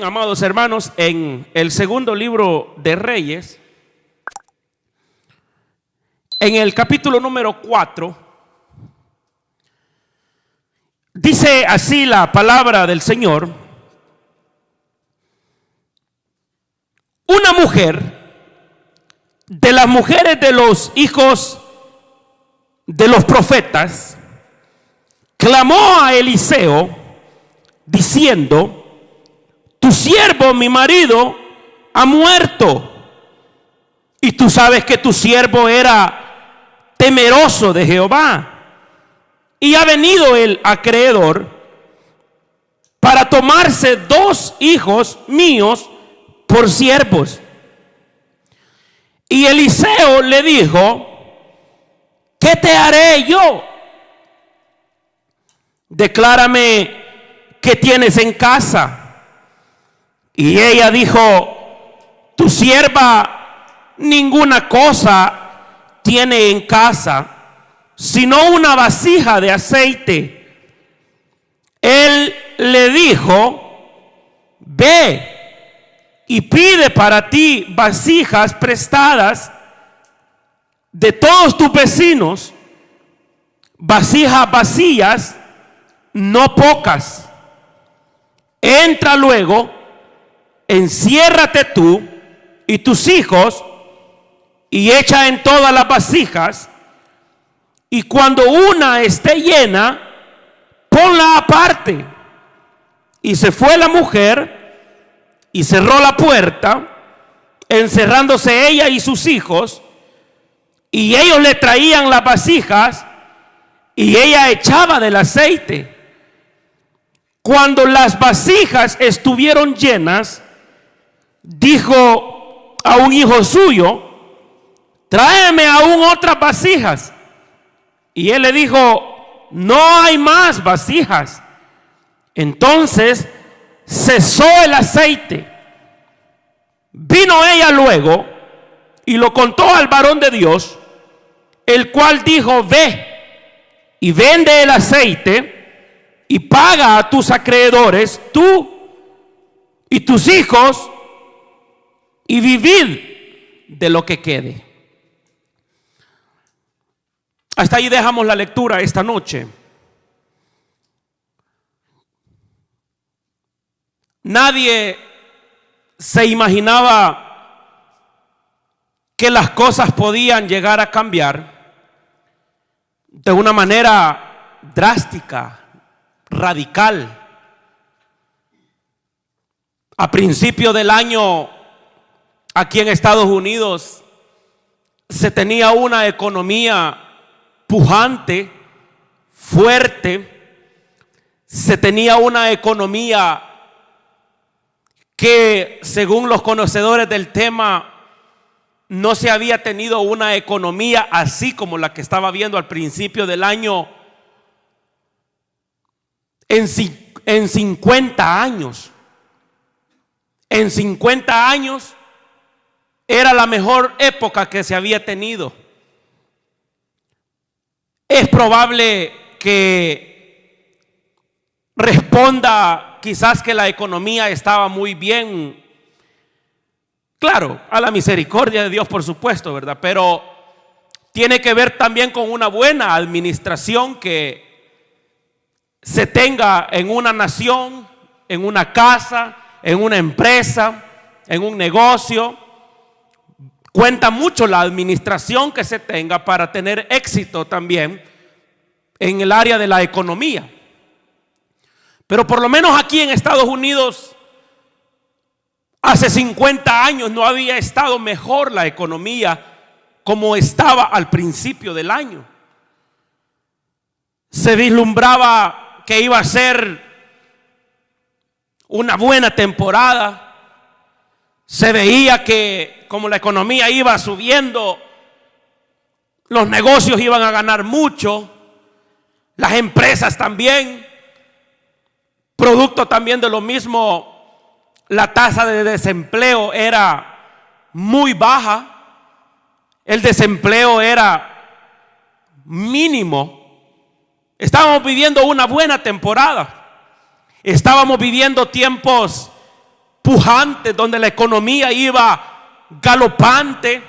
bien, amados hermanos, en el segundo libro de Reyes, en el capítulo número 4, dice así la palabra del Señor: una mujer de las mujeres de los hijos de los profetas clamó a Eliseo diciendo: tu siervo, mi marido, ha muerto. Y tú sabes que tu siervo era temeroso de Jehová, y ha venido el acreedor para tomarse 2 hijos míos por siervos. Y Eliseo le dijo: ¿qué te haré yo? Declárame qué tienes en casa. Y ella dijo: tu sierva ninguna cosa tiene en casa, sino una vasija de aceite. Él le dijo: ve y pide para ti vasijas prestadas de todos tus vecinos, vasijas vacías, no pocas. Entra luego, enciérrate tú y tus hijos y echa en todas las vasijas, y cuando una esté llena, ponla aparte. Y se fue la mujer y cerró la puerta, encerrándose ella y sus hijos, y ellos le traían las vasijas y ella echaba del aceite. Cuando las vasijas estuvieron llenas, dijo a un hijo suyo: tráeme aún otras vasijas. Y él le dijo: no hay más vasijas. Entonces cesó el aceite. Vino ella luego y lo contó al varón de Dios, el cual dijo: ve y vende el aceite y paga a tus acreedores, tú y tus hijos, y vivid de lo que quede. Hasta ahí dejamos la lectura esta noche. Nadie se imaginaba que las cosas podían llegar a cambiar de una manera drástica, radical. A principio del año, aquí en Estados Unidos, se tenía una economía pujante, fuerte. Se tenía una economía que, según los conocedores del tema, no se había tenido una economía así como la que estaba viendo al principio del año en 50 años. En 50 años era la mejor época que se había tenido. Es probable que responda quizás que la economía estaba muy bien. Claro, a la misericordia de Dios, por supuesto, ¿verdad? Pero tiene que ver también con una buena administración que se tenga en una nación, en una casa, en una empresa, en un negocio. Cuenta mucho la administración que se tenga para tener éxito también en el área de la economía. Pero por lo menos aquí en Estados Unidos, hace 50 años no había estado mejor la economía como estaba al principio del año. Se vislumbraba que iba a ser una buena temporada. Se veía que como la economía iba subiendo, los negocios iban a ganar mucho, las empresas también. Producto también de lo mismo, la tasa de desempleo era muy baja, el desempleo era mínimo. Estábamos viviendo una buena temporada. Estábamos viviendo tiempos pujantes, donde la economía iba galopante,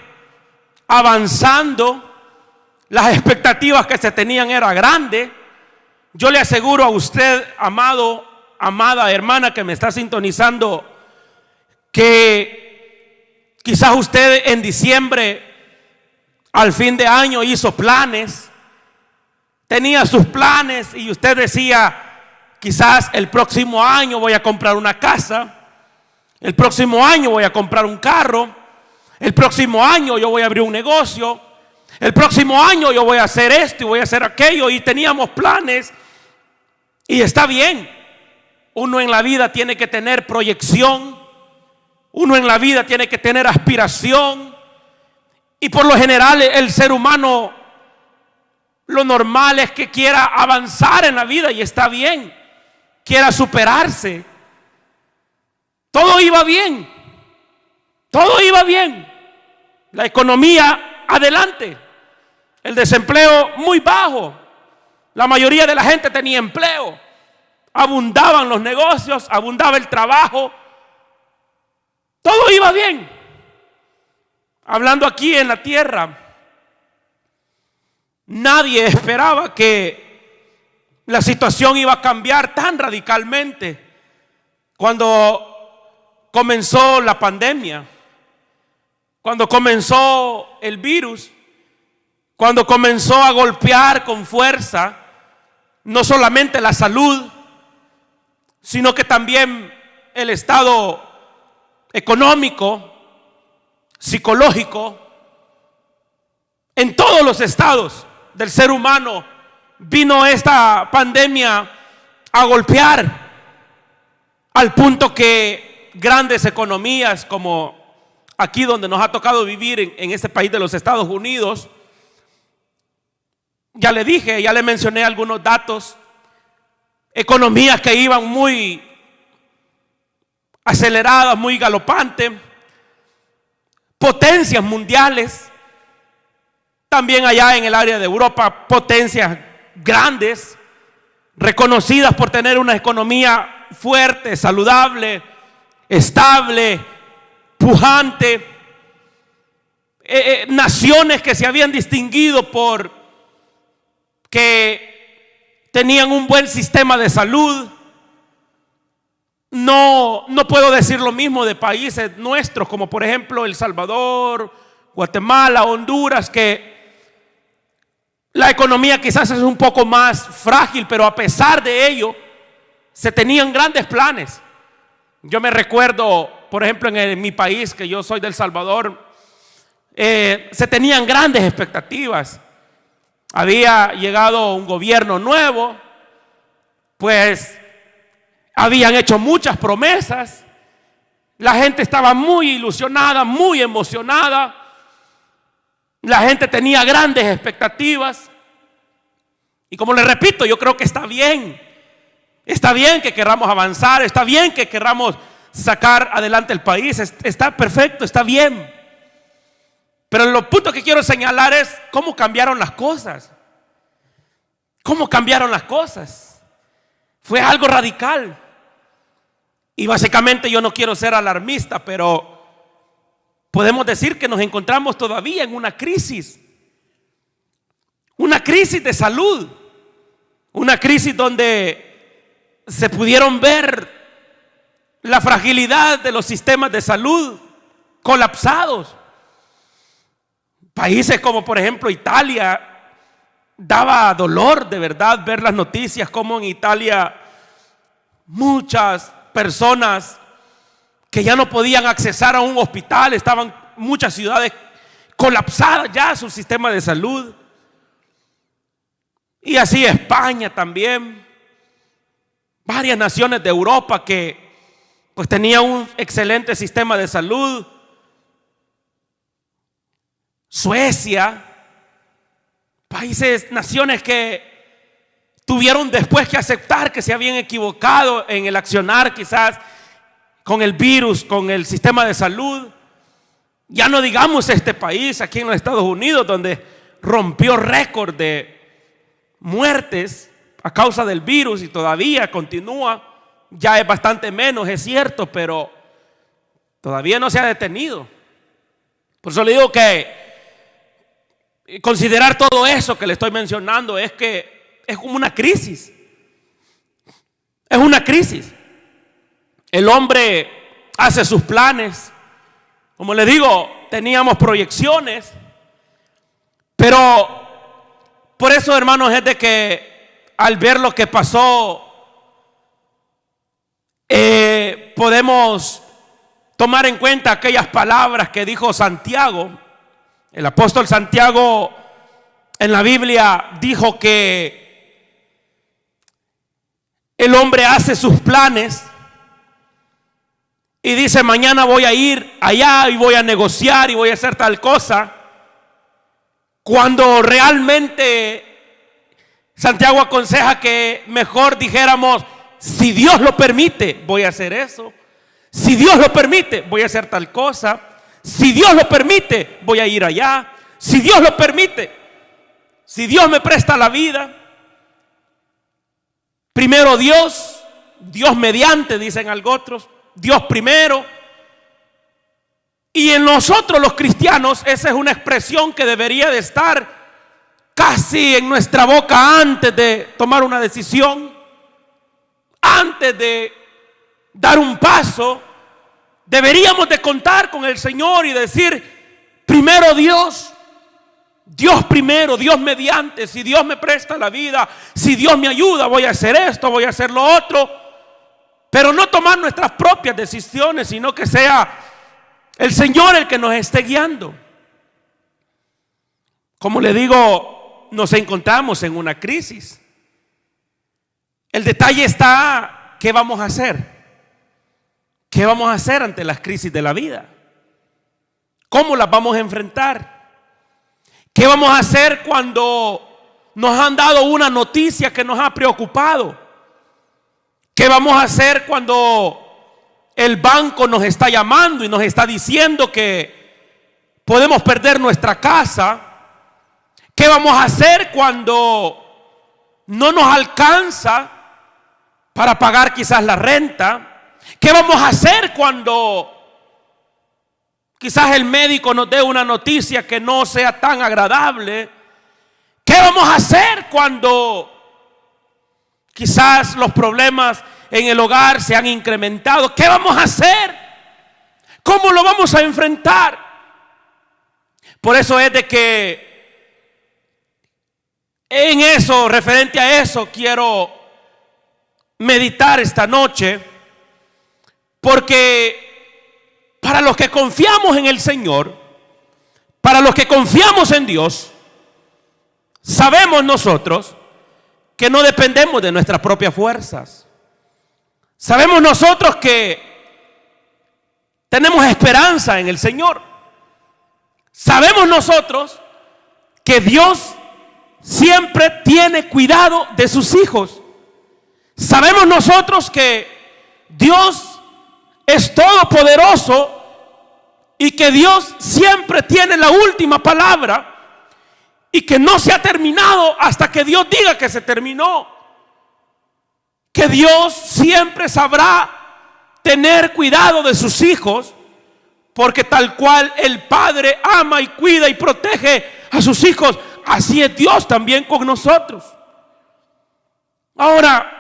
avanzando. Las expectativas que se tenían eran grandes. Yo le aseguro a usted, amado, amada hermana que me está sintonizando, que quizás usted en diciembre, al fin de año, hizo planes, tenía sus planes y usted decía, quizás el próximo año voy a comprar una casa, el próximo año voy a comprar un carro, el próximo año yo voy a abrir un negocio, el próximo año yo voy a hacer esto y voy a hacer aquello, y teníamos planes. Y está bien, uno en la vida tiene que tener proyección, uno en la vida tiene que tener aspiración, y por lo general el ser humano, lo normal es que quiera avanzar en la vida, y está bien, quiera superarse. Todo iba bien, todo iba bien, la economía adelante, el desempleo muy bajo. La mayoría de la gente tenía empleo, abundaban los negocios, abundaba el trabajo, todo iba bien. Hablando aquí en la tierra, nadie esperaba que la situación iba a cambiar tan radicalmente cuando comenzó la pandemia, cuando comenzó el virus, cuando comenzó a golpear con fuerza no solamente la salud, sino que también el estado económico, psicológico. En todos los estados del ser humano vino esta pandemia a golpear, al punto que grandes economías como aquí donde nos ha tocado vivir en este país de los Estados Unidos, ya le dije, ya le mencioné algunos datos, economías que iban muy aceleradas, muy galopantes, potencias mundiales, también allá en el área de Europa, potencias grandes, reconocidas por tener una economía fuerte, saludable, estable, pujante, naciones que se habían distinguido por que tenían un buen sistema de salud. No puedo decir lo mismo de países nuestros, como por ejemplo El Salvador, Guatemala, Honduras, que la economía quizás es un poco más frágil, pero a pesar de ello, se tenían grandes planes. Yo me recuerdo, por ejemplo, en mi país, que yo soy de El Salvador, se tenían grandes expectativas. Había llegado un gobierno nuevo, pues habían hecho muchas promesas, la gente estaba muy ilusionada, muy emocionada, la gente tenía grandes expectativas. Y como le repito, yo creo que está bien que queramos avanzar, está bien que queramos sacar adelante el país, está perfecto, está bien. Pero los puntos que quiero señalar es cómo cambiaron las cosas. ¿Cómo cambiaron las cosas? Fue algo radical. Y básicamente yo no quiero ser alarmista, pero podemos decir que nos encontramos todavía en una crisis de salud, una crisis donde se pudieron ver la fragilidad de los sistemas de salud colapsados. Países como por ejemplo Italia, daba dolor de verdad ver las noticias como en Italia muchas personas que ya no podían accesar a un hospital, estaban muchas ciudades colapsadas ya su sistema de salud. Y así España también, varias naciones de Europa que pues tenían un excelente sistema de salud. Suecia, países, naciones que tuvieron después que aceptar que se habían equivocado en el accionar quizás con el virus, con el sistema de salud. Ya no digamos este país aquí en los Estados Unidos, donde rompió récord de muertes a causa del virus y todavía continúa. Ya es bastante menos, es cierto, pero Todavía no se ha detenido. Por eso le digo que considerar todo eso que le estoy mencionando es que es como una crisis. Es una crisis. El hombre hace sus planes. Como le digo, teníamos proyecciones. Pero por eso, hermanos, es de que al ver lo que pasó, podemos tomar en cuenta aquellas palabras que dijo Santiago. El apóstol Santiago en la Biblia dijo que el hombre hace sus planes y dice: mañana voy a ir allá y voy a negociar y voy a hacer tal cosa, cuando realmente Santiago aconseja que mejor dijéramos: si Dios lo permite, voy a hacer eso. Si Dios lo permite, voy a hacer tal cosa. Si Dios lo permite, voy a ir allá. Si Dios lo permite, si Dios me presta la vida, primero Dios, Dios mediante, dicen otros, Dios primero. Y en nosotros los cristianos esa es una expresión que debería de estar casi en nuestra boca antes de tomar una decisión, antes de dar un paso. Deberíamos de contar con el Señor y decir: primero Dios, Dios primero, Dios mediante. Si Dios me presta la vida, si Dios me ayuda, voy a hacer esto, voy a hacer lo otro. Pero no tomar nuestras propias decisiones, sino que sea el Señor el que nos esté guiando. Como le digo, nos encontramos en una crisis. El detalle está: ¿qué vamos a hacer? ¿Qué vamos a hacer ante las crisis de la vida? ¿Cómo las vamos a enfrentar? ¿Qué vamos a hacer cuando nos han dado una noticia que nos ha preocupado? ¿Qué vamos a hacer cuando el banco nos está llamando y nos está diciendo que podemos perder nuestra casa? ¿Qué vamos a hacer cuando no nos alcanza para pagar quizás la renta? ¿Qué vamos a hacer cuando quizás el médico nos dé una noticia que no sea tan agradable? ¿Qué vamos a hacer cuando quizás los problemas en el hogar se han incrementado? ¿Qué vamos a hacer? ¿Cómo lo vamos a enfrentar? Por eso es de que en eso, referente a eso, quiero meditar esta noche. Porque para los que confiamos en el Señor, para los que confiamos en Dios, sabemos nosotros que no dependemos de nuestras propias fuerzas. Sabemos nosotros que tenemos esperanza en el Señor. Sabemos nosotros que Dios siempre tiene cuidado de sus hijos. Sabemos nosotros que Dios es todopoderoso y que Dios siempre tiene la última palabra y que no se ha terminado hasta que Dios diga que se terminó. Que Dios siempre sabrá tener cuidado de sus hijos, porque tal cual el Padre ama y cuida y protege a sus hijos, así es Dios también con nosotros. Ahora,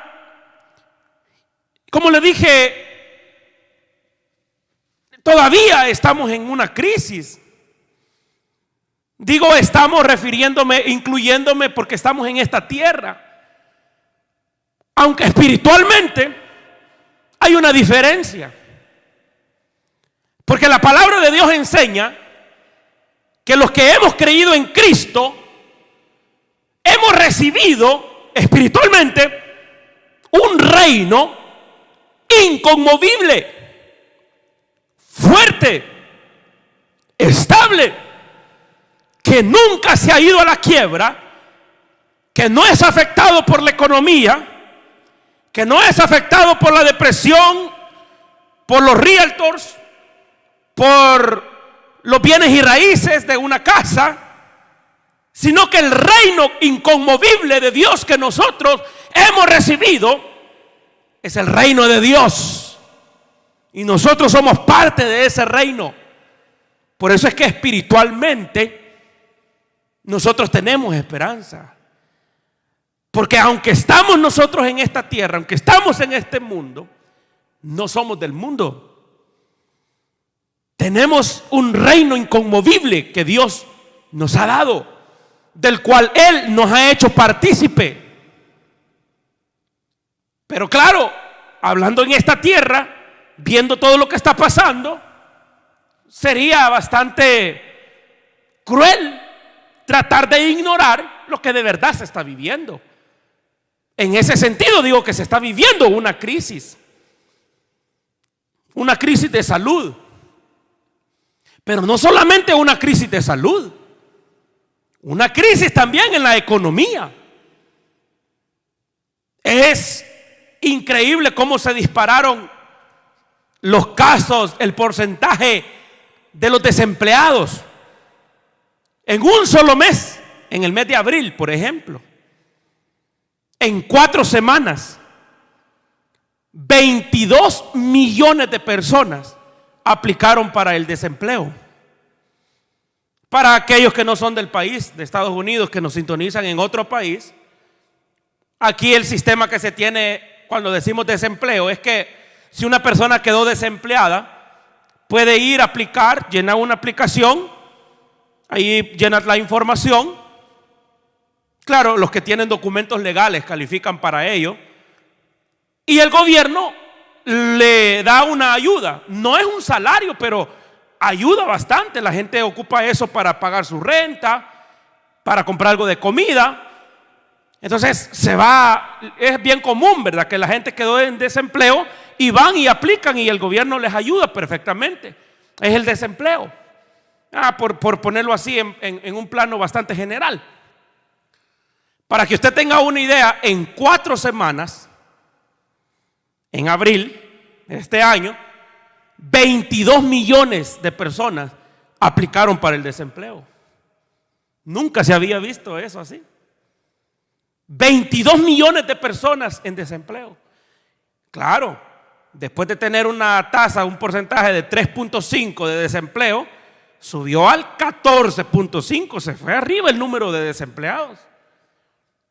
como le dije, todavía estamos en una crisis. Digo estamos refiriéndome, incluyéndome, porque estamos en esta tierra. Aunque espiritualmente hay una diferencia. Porque la palabra de Dios enseña que los que hemos creído en Cristo hemos recibido espiritualmente un reino inconmovible, fuerte, estable, que nunca se ha ido a la quiebra, que no es afectado por la economía, que no es afectado por la depresión, por los realtors, por los bienes y raíces de una casa, sino que el reino inconmovible de Dios que nosotros hemos recibido es el reino de Dios. Y nosotros somos parte de ese reino. Por eso es que espiritualmente nosotros tenemos esperanza. Porque aunque estamos nosotros en esta tierra, aunque estamos en este mundo, no somos del mundo. Tenemos un reino inconmovible que Dios nos ha dado, del cual Él nos ha hecho partícipe. Pero claro, hablando en esta tierra, viendo todo lo que está pasando, sería bastante cruel tratar de ignorar lo que de verdad se está viviendo. En ese sentido digo que se está viviendo una crisis de salud. Pero no solamente una crisis de salud, una crisis también en la economía. Es increíble cómo se dispararon los casos, el porcentaje de los desempleados en un solo mes, en el mes de abril, por ejemplo. En 4 semanas, 22 millones de personas aplicaron para el desempleo. Para aquellos que no son del país, de Estados Unidos, que nos sintonizan en otro país, aquí el sistema que se tiene cuando decimos desempleo es que si una persona quedó desempleada, puede ir a aplicar, llenar una aplicación, ahí llenas la información. Claro, los que tienen documentos legales califican para ello. Y el gobierno le da una ayuda. No es un salario, pero ayuda bastante. La gente ocupa eso para pagar su renta, para comprar algo de comida. Entonces es bien común, ¿verdad?, que la gente quedó en desempleo y van y aplican y el gobierno les ayuda perfectamente. Es el desempleo. Por ponerlo así en un plano bastante general. Para que usted tenga una idea, en 4 semanas, en abril de este año, 22 millones de personas aplicaron para el desempleo. Nunca se había visto eso así. 22 millones de personas en desempleo. Claro, después de tener una tasa, un porcentaje de 3.5 de desempleo, subió al 14.5, se fue arriba el número de desempleados.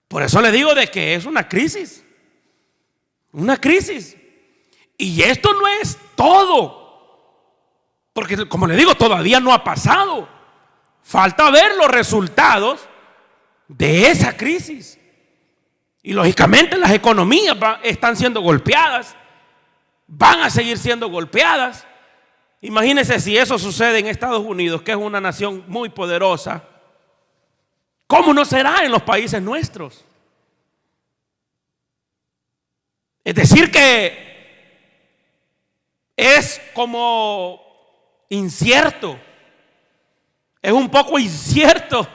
Por eso le digo de que es una crisis. Una crisis. Y esto no es todo. Porque como le digo, todavía no ha pasado. Falta ver los resultados de esa crisis. Y lógicamente las economías están siendo golpeadas. Van a seguir siendo golpeadas. Imagínense si eso sucede en Estados Unidos, que es una nación muy poderosa. ¿Cómo no será en los países nuestros? Es decir que es como incierto. Es un poco incierto,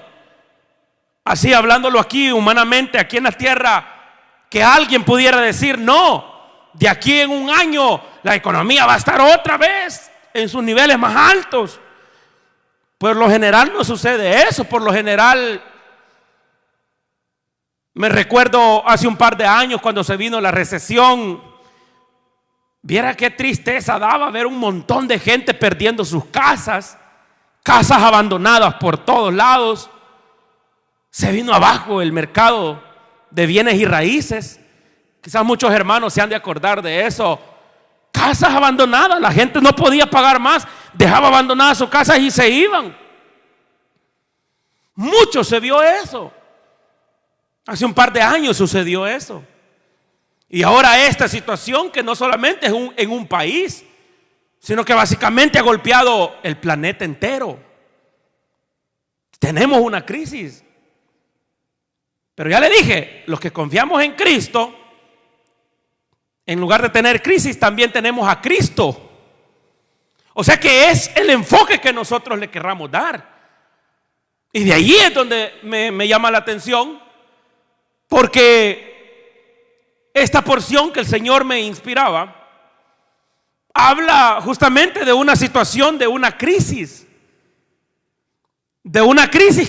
así hablándolo aquí humanamente, aquí en la tierra, que alguien pudiera decir, no, de aquí en un año la economía va a estar otra vez en sus niveles más altos. Por lo general no sucede eso. Por lo general, me recuerdo hace un par de años cuando se vino la recesión. Viera qué tristeza daba ver un montón de gente perdiendo sus casas abandonadas por todos lados. Se vino abajo el mercado de bienes y raíces. Quizás muchos hermanos se han de acordar de eso. Casas abandonadas, la gente no podía pagar más, dejaba abandonadas sus casas y se iban. Mucho se vio eso. Hace un par de años sucedió eso. Y ahora esta situación que no solamente es en un país, sino que básicamente ha golpeado el planeta entero. Tenemos una crisis. Pero ya le dije, los que confiamos en Cristo, en lugar de tener crisis, también tenemos a Cristo. O sea que es el enfoque que nosotros le querramos dar. Y de allí es donde me llama la atención, porque esta porción que el Señor me inspiraba habla justamente de una situación, de una crisis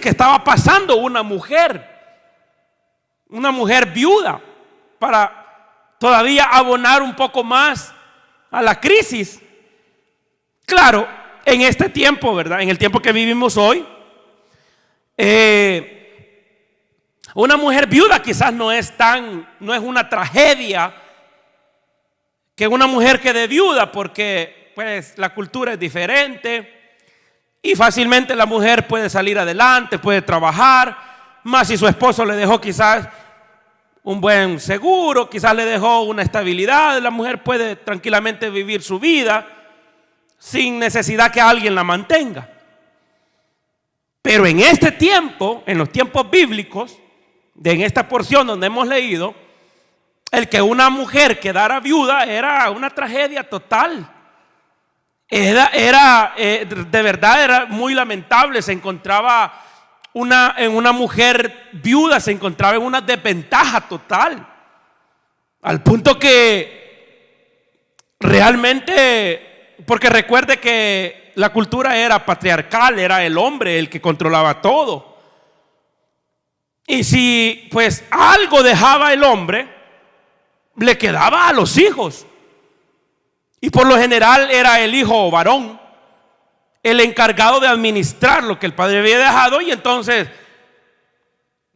que estaba pasando una mujer viuda, para todavía abonar un poco más a la crisis. Claro, en este tiempo, ¿verdad? En el tiempo que vivimos hoy, una mujer viuda quizás no es una tragedia que una mujer quede viuda, porque pues la cultura es diferente y fácilmente la mujer puede salir adelante, puede trabajar, más si su esposo le dejó quizás un buen seguro, quizás le dejó una estabilidad, la mujer puede tranquilamente vivir su vida sin necesidad que alguien la mantenga. Pero en este tiempo, en los tiempos bíblicos, en esta porción donde hemos leído, el que una mujer quedara viuda era una tragedia total. De verdad era muy lamentable. Se encontraba en una mujer viuda, se encontraba en una desventaja total, al punto que realmente, porque recuerde que la cultura era patriarcal, era el hombre el que controlaba todo. Y si pues algo dejaba el hombre, le quedaba a los hijos. Y por lo general era el hijo varón el encargado de administrar lo que el padre había dejado, y entonces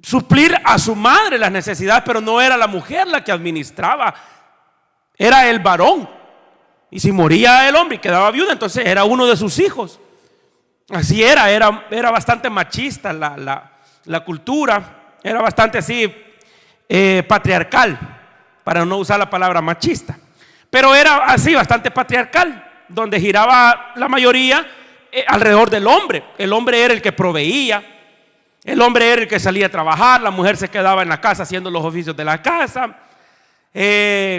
suplir a su madre las necesidades, pero no era la mujer la que administraba, era el varón. Y si moría el hombre y quedaba viuda, entonces era uno de sus hijos. Así era bastante machista la cultura, era bastante así patriarcal, para no usar la palabra machista, pero era así bastante patriarcal, donde giraba la mayoría alrededor del hombre. El hombre era el que proveía, el hombre era el que salía a trabajar, la mujer se quedaba en la casa haciendo los oficios de la casa,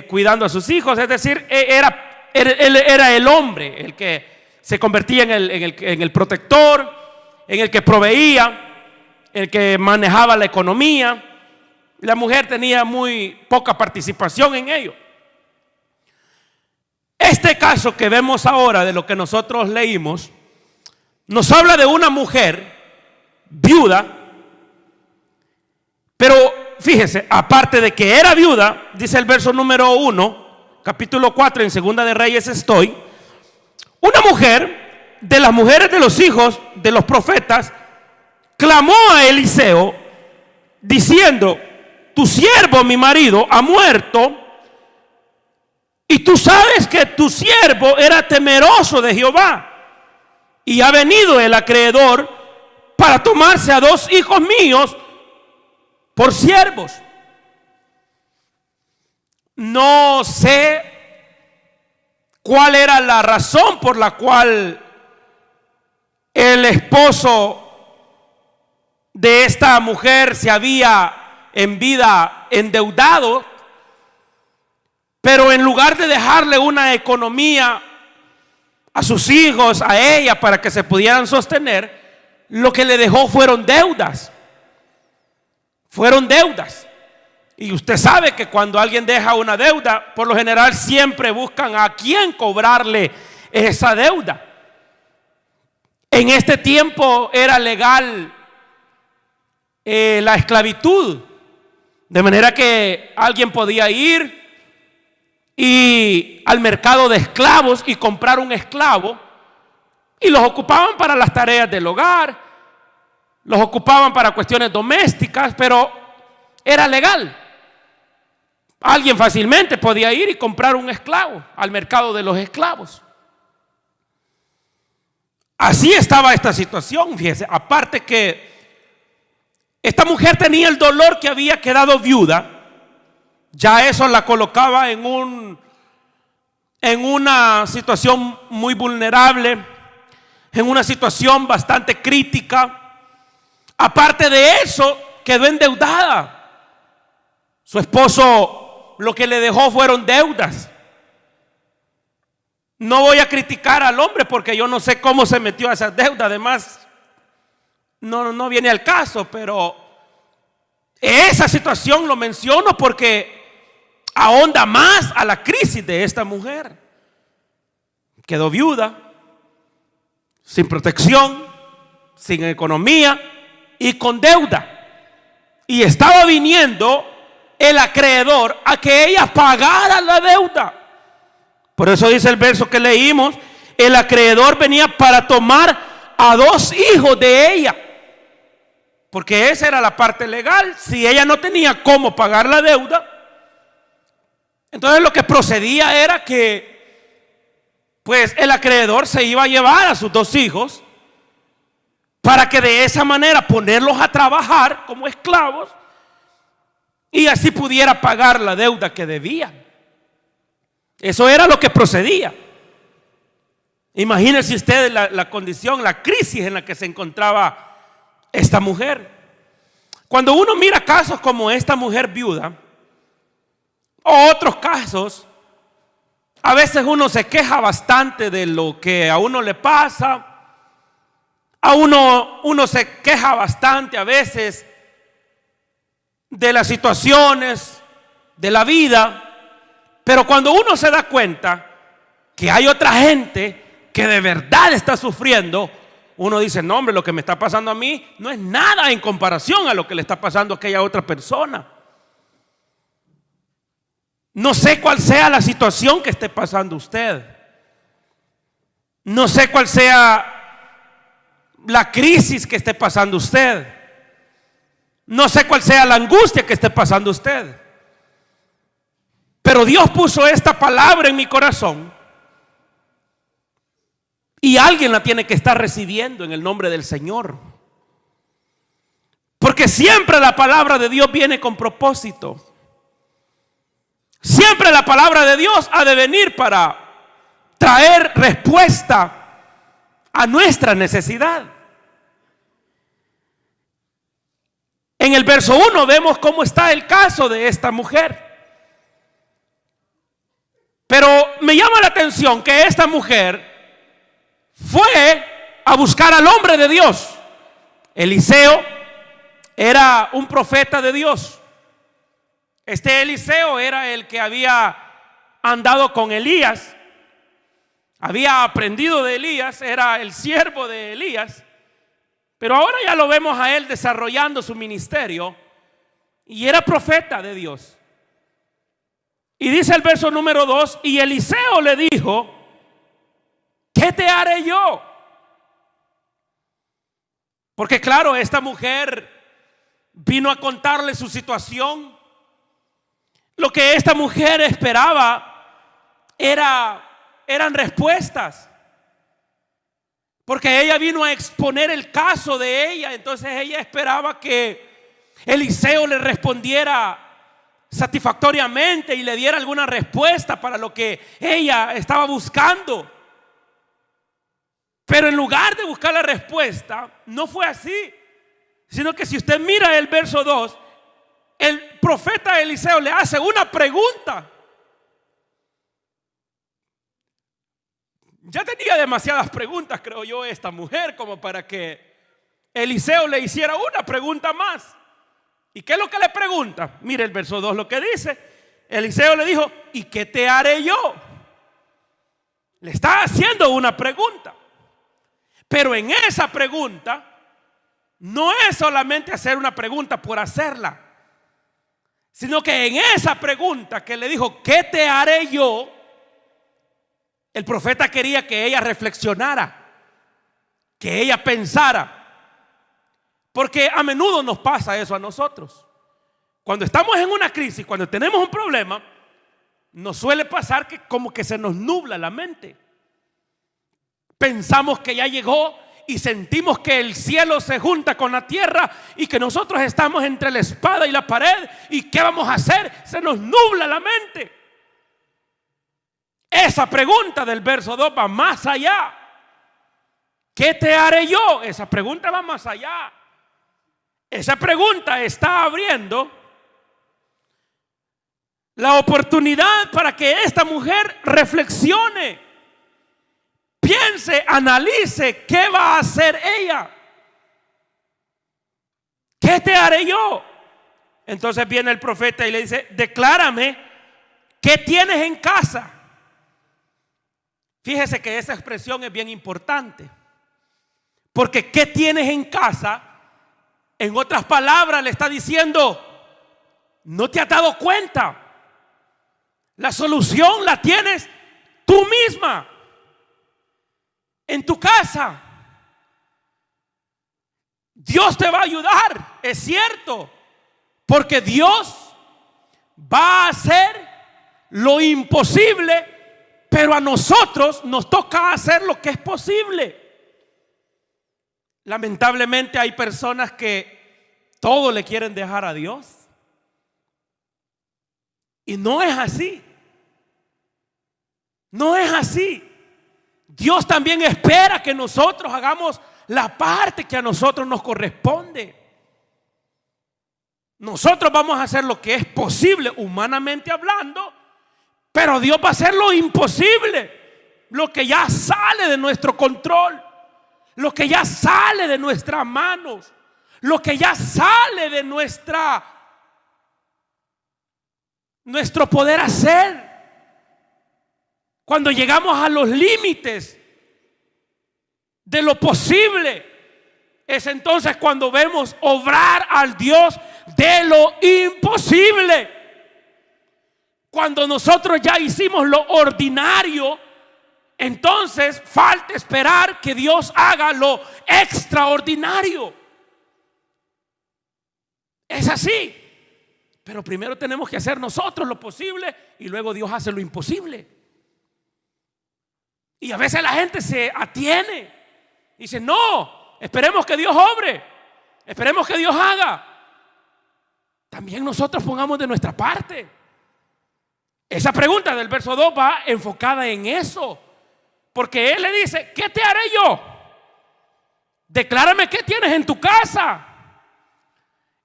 cuidando a sus hijos. Es decir, era el hombre el que se convertía en el protector, en el que proveía, el que manejaba la economía. La mujer tenía muy poca participación en ello. Este caso que vemos ahora, de lo que nosotros leímos, nos habla de una mujer viuda, pero fíjese, aparte de que era viuda, dice el verso número 1, capítulo 4 en Segunda de Reyes estoy, una mujer de las mujeres de los hijos de los profetas clamó a Eliseo diciendo: tu siervo, mi marido, ha muerto, y tú sabes que tu siervo era temeroso de Jehová, y ha venido el acreedor para tomarse a 2 hijos míos por siervos. No sé cuál era la razón por la cual el esposo de esta mujer se había en vida endeudado, pero en lugar de dejarle una economía a sus hijos, a ella, para que se pudieran sostener, lo que le dejó fueron deudas. Fueron deudas. Y usted sabe que cuando alguien deja una deuda, por lo general siempre buscan a quién cobrarle esa deuda. En este tiempo era legal la esclavitud, de manera que alguien podía ir al mercado de esclavos y comprar un esclavo, y los ocupaban para las tareas del hogar, los ocupaban para cuestiones domésticas, pero era legal. Alguien fácilmente podía ir y comprar un esclavo al mercado de los esclavos. Así estaba esta situación, fíjese. Aparte que esta mujer tenía el dolor que había quedado viuda, ya eso la colocaba en una situación muy vulnerable, en una situación bastante crítica. Aparte de eso, quedó endeudada. Su esposo lo que le dejó fueron deudas. No voy a criticar al hombre porque yo no sé cómo se metió a esas deudas. Además, no viene al caso, pero esa situación lo menciono porque ahonda más a la crisis de esta mujer. Quedó viuda, sin protección, sin economía y con deuda. Y estaba viniendo el acreedor a que ella pagara la deuda. Por eso dice el verso que leímos: el acreedor venía para tomar a 2 hijos de ella, porque esa era la parte legal. Si ella no tenía cómo pagar la deuda, entonces lo que procedía era que pues el acreedor se iba a llevar a sus 2 hijos para que de esa manera ponerlos a trabajar como esclavos y así pudiera pagar la deuda que debía. Eso era lo que procedía. Imagínense ustedes la condición, la crisis en la que se encontraba esta mujer. Cuando uno mira casos como esta mujer viuda o otros casos, a veces uno se queja bastante de lo que a uno le pasa. A uno se queja bastante a veces de las situaciones de la vida. Pero cuando uno se da cuenta que hay otra gente que de verdad está sufriendo, uno dice, no hombre, lo que me está pasando a mí no es nada en comparación a lo que le está pasando a aquella otra persona. No sé cuál sea la situación que esté pasando usted. No sé cuál sea la crisis que esté pasando usted. No sé cuál sea la angustia que esté pasando usted. Pero Dios puso esta palabra en mi corazón y alguien la tiene que estar recibiendo en el nombre del Señor. Porque siempre la palabra de Dios viene con propósito. Siempre la palabra de Dios ha de venir para traer respuesta a nuestra necesidad. En el verso 1 vemos cómo está el caso de esta mujer. Pero me llama la atención que esta mujer fue a buscar al hombre de Dios. Eliseo era un profeta de Dios. Este Eliseo era el que había andado con Elías, había aprendido de Elías, era el siervo de Elías. Pero ahora ya lo vemos a él desarrollando su ministerio y era profeta de Dios. Y dice el verso número 2, y Eliseo le dijo, ¿qué te haré yo? Porque claro, esta mujer vino a contarle su situación. Lo que esta mujer esperaba eran respuestas. Porque ella vino a exponer el caso de ella. Entonces ella esperaba que Eliseo le respondiera satisfactoriamente y le diera alguna respuesta para lo que ella estaba buscando. Pero en lugar de buscar la respuesta, no fue así. Sino que si usted mira el verso 2, el profeta Eliseo le hace una pregunta. Ya tenía demasiadas preguntas, creo yo, esta mujer, como para que Eliseo le hiciera una pregunta más. ¿Y qué es lo que le pregunta? Mire el verso 2 lo que dice. Eliseo le dijo, ¿y qué te haré yo? Le está haciendo una pregunta. Pero en esa pregunta no es solamente hacer una pregunta por hacerla, sino que en esa pregunta que le dijo, ¿qué te haré yo? El profeta quería que ella reflexionara, que ella pensara. Porque a menudo nos pasa eso a nosotros. Cuando estamos en una crisis, cuando tenemos un problema, nos suele pasar que como que se nos nubla la mente. Pensamos que ya llegó y sentimos que el cielo se junta con la tierra y que nosotros estamos entre la espada y la pared. ¿Y qué vamos a hacer? Se nos nubla la mente. Esa pregunta del verso 2 va más allá. ¿Qué te haré yo? Esa pregunta va más allá. Esa pregunta está abriendo la oportunidad para que esta mujer reflexione, piense, analice qué va a hacer ella. ¿Qué te haré yo? Entonces viene el profeta y le dice, declárame qué tienes en casa. Fíjese que esa expresión es bien importante, porque ¿qué tienes en casa? En otras palabras le está diciendo, no te has dado cuenta. La solución la tienes tú misma. en tu casa. Dios te va a ayudar, es cierto, porque Dios va a hacer lo imposible, pero a nosotros nos toca hacer lo que es posible. Lamentablemente hay personas que todo le quieren dejar a Dios, y no es así. No es así. Dios también espera que nosotros hagamos la parte que a nosotros nos corresponde. Nosotros vamos a hacer lo que es posible humanamente hablando, pero Dios va a hacer lo imposible, lo que ya sale de nuestro control, lo que ya sale de nuestras manos, lo que ya sale de nuestro poder hacer. Cuando llegamos a los límites de lo posible, es entonces cuando vemos obrar al Dios de lo imposible. Cuando nosotros ya hicimos lo ordinario, entonces falta esperar que Dios haga lo extraordinario. Es así. Pero primero tenemos que hacer nosotros lo posible y luego Dios hace lo imposible. Y a veces la gente se atiene y dice: no, esperemos que Dios obre, esperemos que Dios haga. También nosotros pongamos de nuestra parte. Esa pregunta del verso 2 va enfocada en eso, porque Él le dice: ¿qué te haré yo? Declárame qué tienes en tu casa.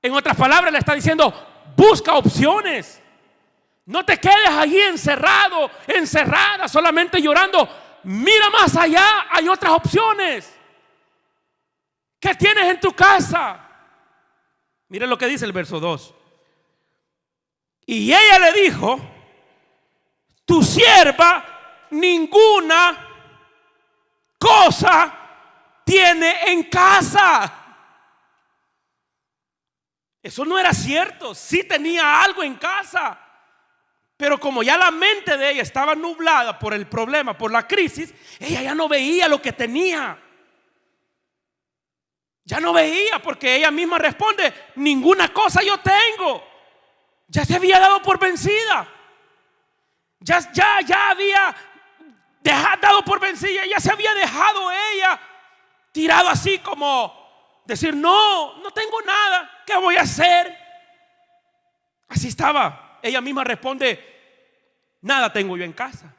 En otras palabras, le está diciendo: busca opciones. No te quedes allí encerrado, encerrada, solamente llorando. Mira más allá, hay otras opciones. ¿Qué tienes en tu casa? Miren lo que dice el verso 2. Y ella le dijo: tu sierva ninguna cosa tiene en casa. Eso no era cierto. Sí tenía algo en casa, pero como ya la mente de ella estaba nublada por el problema, por la crisis, ella ya no veía lo que tenía. Ya no veía, porque ella misma responde: ninguna cosa yo tengo. Ya se había dado por vencida. Ya había dado por vencida. Ya se había dejado ella tirado así, como decir: no tengo nada. ¿Qué voy a hacer? Así estaba. Ella misma responde: nada tengo yo en casa.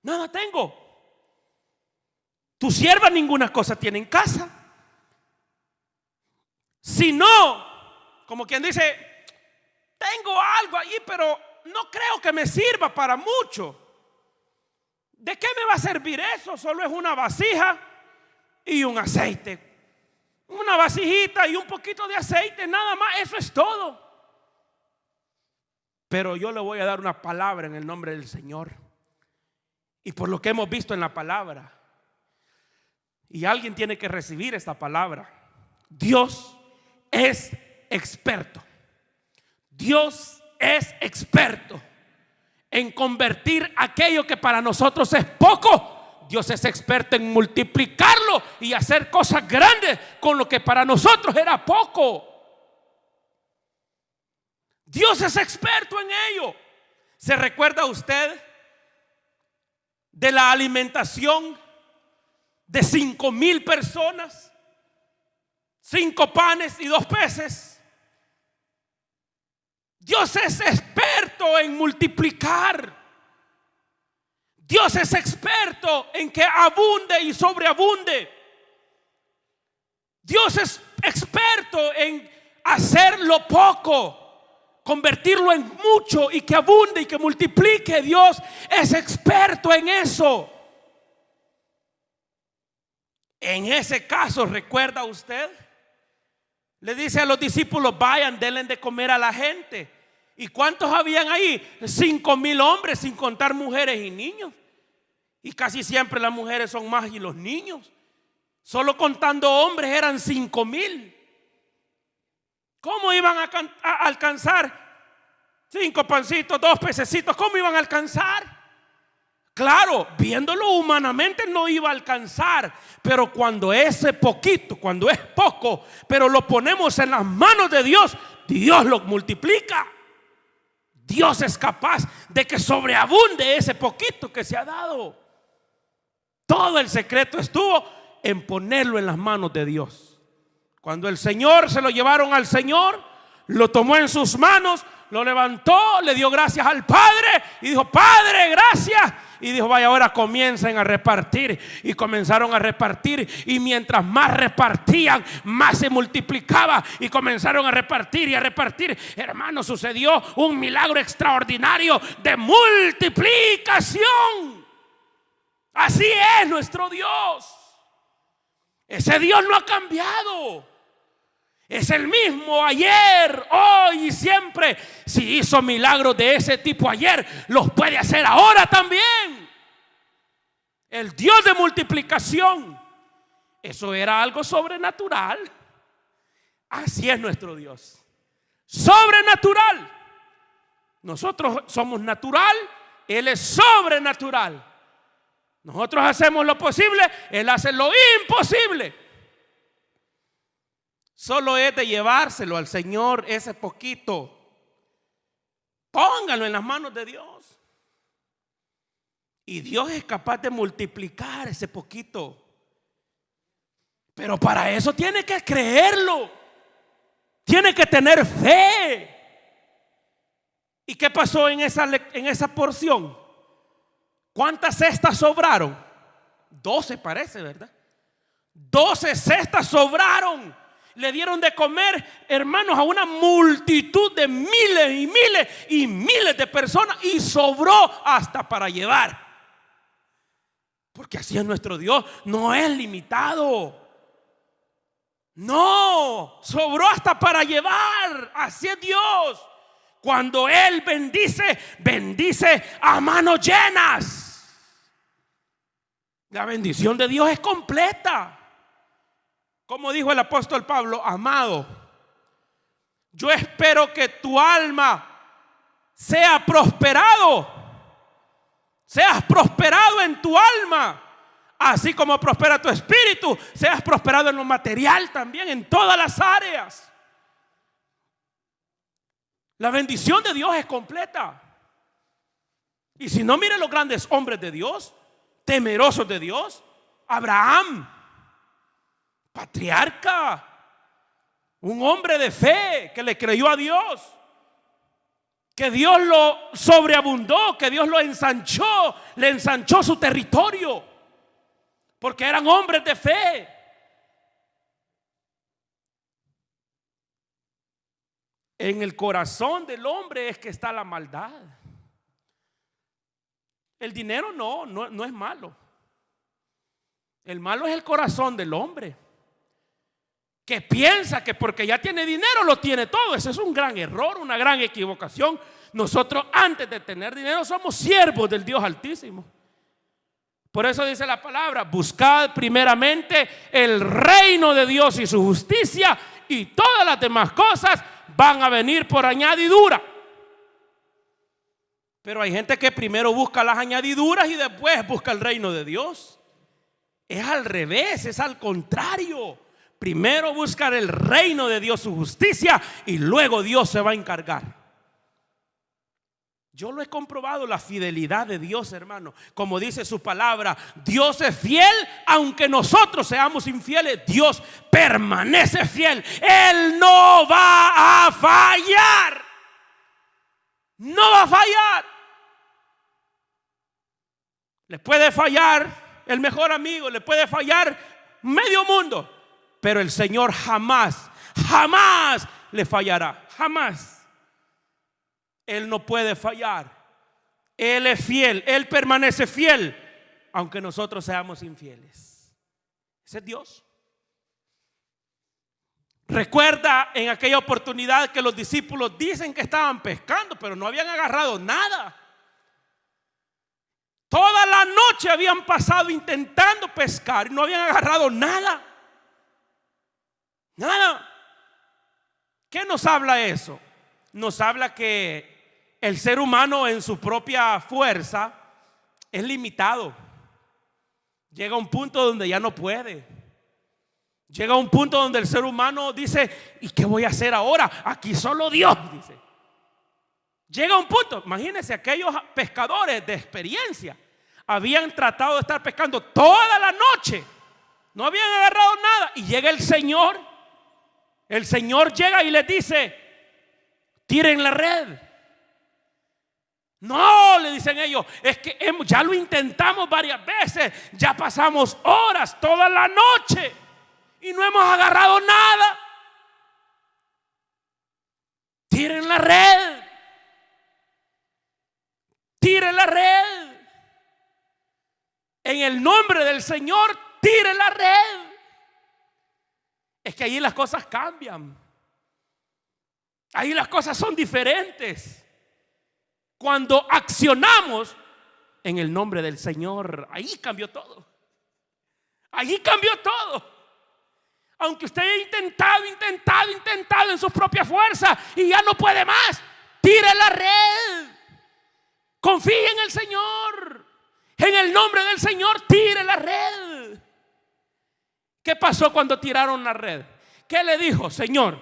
Nada tengo. Tu sierva ninguna cosa tiene en casa. Si no, como quien dice: tengo algo allí, pero no creo que me sirva para mucho. ¿De qué me va a servir eso? Solo es una vasija y un aceite. Una vasijita y un poquito de aceite, nada más, eso es todo. Pero yo le voy a dar una palabra en el nombre del Señor, y por lo que hemos visto en la palabra, y alguien tiene que recibir esta palabra. Dios es experto. Dios es experto en convertir aquello que para nosotros es poco. Dios es experto en multiplicarlo y hacer cosas grandes con lo que para nosotros era poco. Dios es experto en ello. ¿Se recuerda usted de la alimentación de 5,000 personas? 5 panes y 2 peces. Dios es experto en multiplicar. Dios es experto en que abunde y sobreabunde. Dios es experto en hacer lo poco, convertirlo en mucho y que abunde y que multiplique. Dios es experto en eso. En ese caso, ¿recuerda usted? Le dice a los discípulos: vayan, denle de comer a la gente. ¿Y cuántos habían ahí? 5,000 hombres, sin contar mujeres y niños. Y casi siempre las mujeres son más y los niños. Solo contando hombres eran 5,000. ¿Cómo iban a alcanzar 5 pancitos, 2 pececitos? ¿Cómo iban a alcanzar? Claro, viéndolo humanamente no iba a alcanzar, pero cuando ese poquito, cuando es poco, pero lo ponemos en las manos de Dios, Dios lo multiplica. Dios es capaz de que sobreabunde ese poquito que se ha dado. Todo el secreto estuvo en ponerlo en las manos de Dios. Cuando el Señor se lo llevaron al Señor, lo tomó en sus manos, lo levantó, le dio gracias al Padre y dijo: Padre, gracias. Y dijo: vaya, ahora comiencen a repartir. Y comenzaron a repartir, y mientras más repartían, más se multiplicaba. Y comenzaron a repartir y a repartir. Hermano, sucedió un milagro extraordinario de multiplicación. Así es nuestro Dios. Ese Dios no ha cambiado. Es el mismo ayer, hoy y siempre. Si hizo milagros de ese tipo ayer, los puede hacer ahora también. El Dios de multiplicación. Eso era algo sobrenatural. Así es nuestro Dios. Sobrenatural. Nosotros somos natural, Él es sobrenatural. Nosotros hacemos lo posible, Él hace lo imposible. Solo es de llevárselo al Señor ese poquito. Póngalo en las manos de Dios. Y Dios es capaz de multiplicar ese poquito. Pero para eso tiene que creerlo. Tiene que tener fe. ¿Y qué pasó en esa porción? ¿Cuántas cestas sobraron? 12 parece, ¿verdad? 12 cestas sobraron. Le dieron de comer, hermanos, a una multitud de miles y miles y miles de personas, y sobró hasta para llevar. Porque así es nuestro Dios, no es limitado. No, sobró hasta para llevar. Así es Dios. Cuando Él bendice, bendice a manos llenas. La bendición de Dios es completa. Como dijo el apóstol Pablo: amado, yo espero que tu alma sea prosperado. Seas prosperado en tu alma, así como prospera tu espíritu. Seas prosperado en lo material también, en todas las áreas. La bendición de Dios es completa. Y si no, mire los grandes hombres de Dios, temerosos de Dios. Abraham, patriarca, un hombre de fe que le creyó a Dios, que Dios lo sobreabundó, que Dios lo ensanchó, le ensanchó su territorio, porque eran hombres de fe. En el corazón del hombre es que está la maldad. El dinero no es malo. El malo es el corazón del hombre, que piensa que porque ya tiene dinero lo tiene todo. Ese es un gran error, una gran equivocación. Nosotros, antes de tener dinero, somos siervos del Dios Altísimo. Por eso dice la palabra: buscad primeramente el reino de Dios y su justicia, y todas las demás cosas van a venir por añadidura. Pero hay gente que primero busca las añadiduras y después busca el reino de Dios. Es al revés, es al contrario. Primero buscar el reino de Dios, su justicia, y luego Dios se va a encargar. Yo lo he comprobado, la fidelidad de Dios, hermano. Como dice su palabra, Dios es fiel aunque nosotros seamos infieles. Dios permanece fiel. Él no va a fallar. No va a fallar. Le puede fallar el mejor amigo, le puede fallar medio mundo, pero el Señor jamás, jamás le fallará. Jamás. Él no puede fallar. Él es fiel. Él permanece fiel aunque nosotros seamos infieles. Ese es Dios. Recuerda en aquella oportunidad que los discípulos dicen que estaban pescando, pero no habían agarrado nada. Toda la noche habían pasado intentando pescar y no habían agarrado nada. Nada. ¿Qué nos habla eso? Nos habla que el ser humano en su propia fuerza es limitado. Llega a un punto donde ya no puede. Llega a un punto donde el ser humano dice: ¿y qué voy a hacer ahora? Aquí solo Dios, dice. Llega a un punto, imagínense, aquellos pescadores de experiencia habían tratado de estar pescando toda la noche, no habían agarrado nada, y llega el Señor llega y les dice: tiren la red. No, le dicen ellos, es que ya lo intentamos varias veces, ya pasamos horas, toda la noche, y no hemos agarrado nada. Tiren la red. Tire la red. En el nombre del Señor, tire la red. Es que ahí las cosas cambian. Ahí las cosas son diferentes. Cuando accionamos en el nombre del Señor, ahí cambió todo. Ahí cambió todo. Aunque usted haya intentado en sus propias fuerzas y ya no puede más, tire la red. Confíe en el Señor. En el nombre del Señor, tire la red. ¿Qué pasó cuando tiraron la red? ¿Qué le dijo, Señor?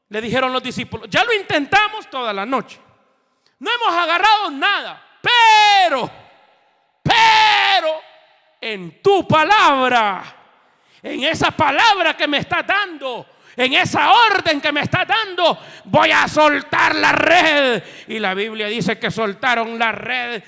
Le dijeron los discípulos: ya lo intentamos toda la noche, no hemos agarrado nada, pero en tu palabra, en esa palabra que me estás dando, en esa orden que me estás dando, voy a soltar la red. Y la Biblia dice que soltaron la red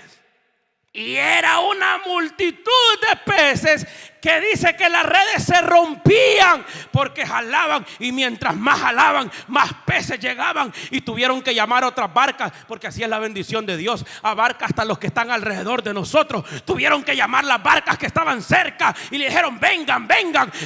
y era una multitud de peces, que dice que las redes se rompían porque jalaban, y mientras más jalaban, más peces llegaban, y tuvieron que llamar a otras barcas, porque así es la bendición de Dios. Abarca hasta los que están alrededor de nosotros. Tuvieron que llamar las barcas que estaban cerca y le dijeron: vengan,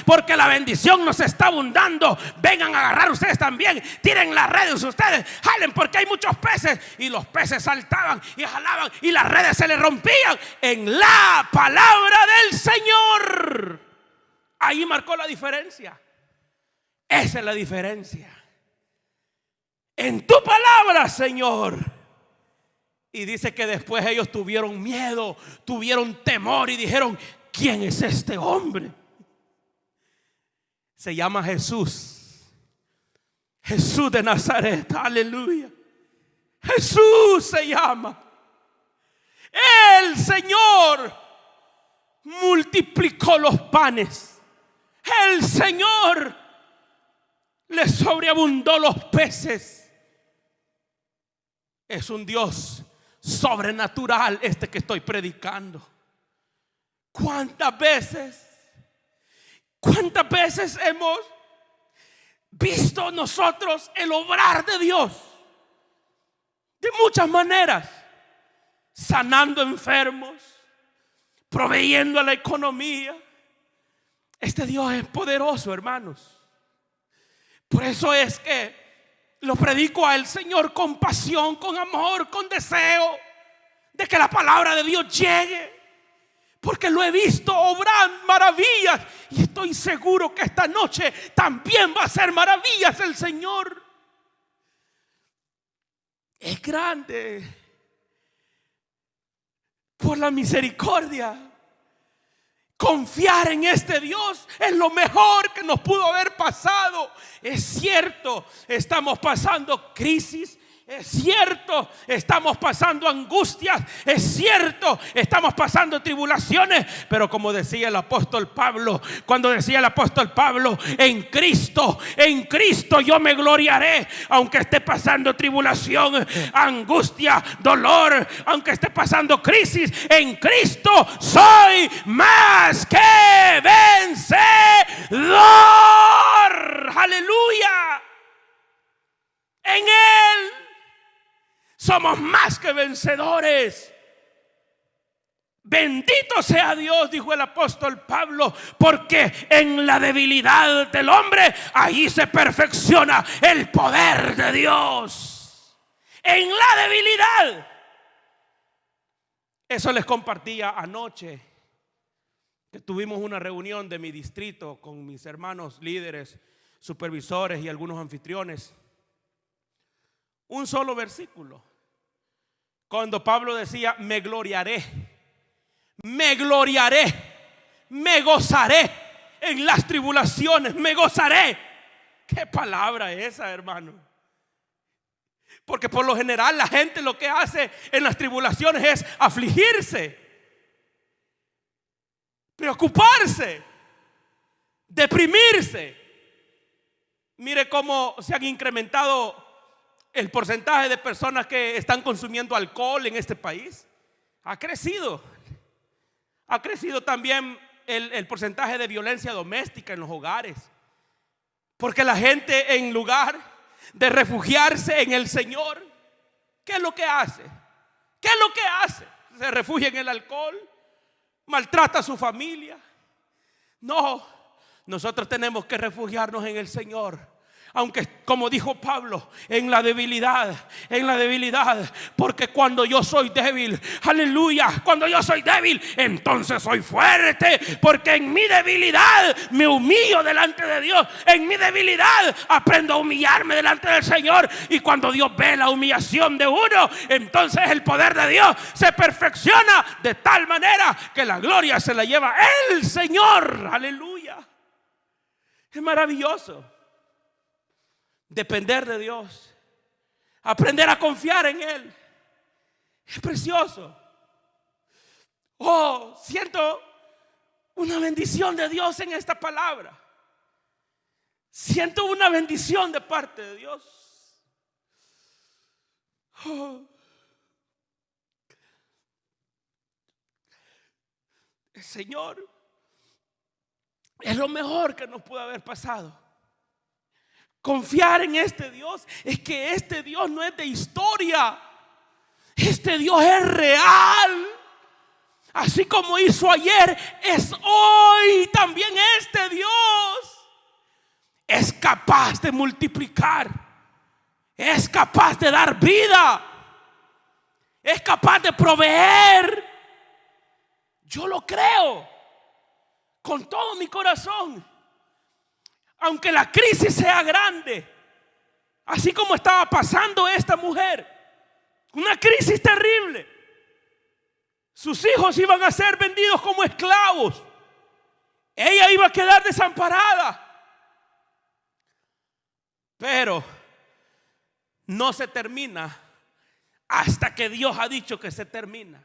porque la bendición nos está abundando. Vengan a agarrar ustedes también, tiren las redes ustedes, jalen porque hay muchos peces. Y los peces saltaban y jalaban y las redes se les rompían en la palabra del Señor. Ahí marcó la diferencia. Esa es la diferencia. En tu palabra, Señor. Y dice que después ellos tuvieron miedo, tuvieron temor y dijeron: ¿quién es este hombre? Se llama Jesús. Jesús de Nazaret. Aleluya. Jesús se llama. El Señor multiplicó los panes. El Señor le sobreabundó los peces. Es un Dios sobrenatural este que estoy predicando. ¿Cuántas veces hemos visto nosotros el obrar de Dios? De muchas maneras. Sanando enfermos, proveyendo a la economía. Este Dios es poderoso, hermanos. Por eso es que lo predico al Señor con pasión, con amor, con deseo de que la palabra de Dios llegue, porque lo he visto obrar maravillas, y estoy seguro que esta noche también va a hacer maravillas el Señor. Es grande por la misericordia. Confiar en este Dios es lo mejor que nos pudo haber pasado. Es cierto, estamos pasando crisis. Es cierto, estamos pasando angustias. Es cierto, estamos pasando tribulaciones. Pero como decía el apóstol Pablo, cuando decía el apóstol Pablo: en Cristo yo me gloriaré. Aunque esté pasando tribulación, angustia, dolor, aunque esté pasando crisis, en Cristo soy más que vencedor. Aleluya. En Él somos más que vencedores. Bendito sea Dios, dijo el apóstol Pablo, porque en la debilidad del hombre, ahí se perfecciona el poder de Dios. En la debilidad. Eso les compartía anoche, que tuvimos una reunión de mi distrito con mis hermanos líderes, supervisores y algunos anfitriones. Un solo versículo. Cuando Pablo decía: me gloriaré. Me gloriaré, me gozaré en las tribulaciones, me gozaré. ¿Qué palabra es esa, hermano? Porque por lo general la gente lo que hace en las tribulaciones es afligirse, preocuparse, deprimirse. Mire cómo se han incrementado el porcentaje de personas que están consumiendo alcohol en este país. Ha crecido. Ha crecido también el porcentaje de violencia doméstica en los hogares. Porque la gente, en lugar de refugiarse en el Señor, ¿qué es lo que hace? ¿Qué es lo que hace? Se refugia en el alcohol, maltrata a su familia. No, nosotros tenemos que refugiarnos en el Señor. Aunque, como dijo Pablo, en la debilidad, porque cuando yo soy débil, aleluya, cuando yo soy débil, entonces soy fuerte, porque en mi debilidad me humillo delante de Dios, en mi debilidad aprendo a humillarme delante del Señor, y cuando Dios ve la humillación de uno, entonces el poder de Dios se perfecciona de tal manera que la gloria se la lleva el Señor, aleluya. Es maravilloso depender de Dios, aprender a confiar en Él. Es precioso. Oh, siento una bendición de Dios en esta palabra. Siento una bendición de parte de Dios. Oh. El Señor es lo mejor que nos puede haber pasado. Confiar en este Dios es que este Dios no es de historia. Este Dios es real. Así como hizo ayer, es hoy también este Dios. Es capaz de multiplicar. Es capaz de dar vida. Es capaz de proveer. Yo lo creo con todo mi corazón. Aunque la crisis sea grande, así como estaba pasando esta mujer, una crisis terrible. Sus hijos iban a ser vendidos como esclavos. Ella iba a quedar desamparada. Pero no se termina hasta que Dios ha dicho que se termina.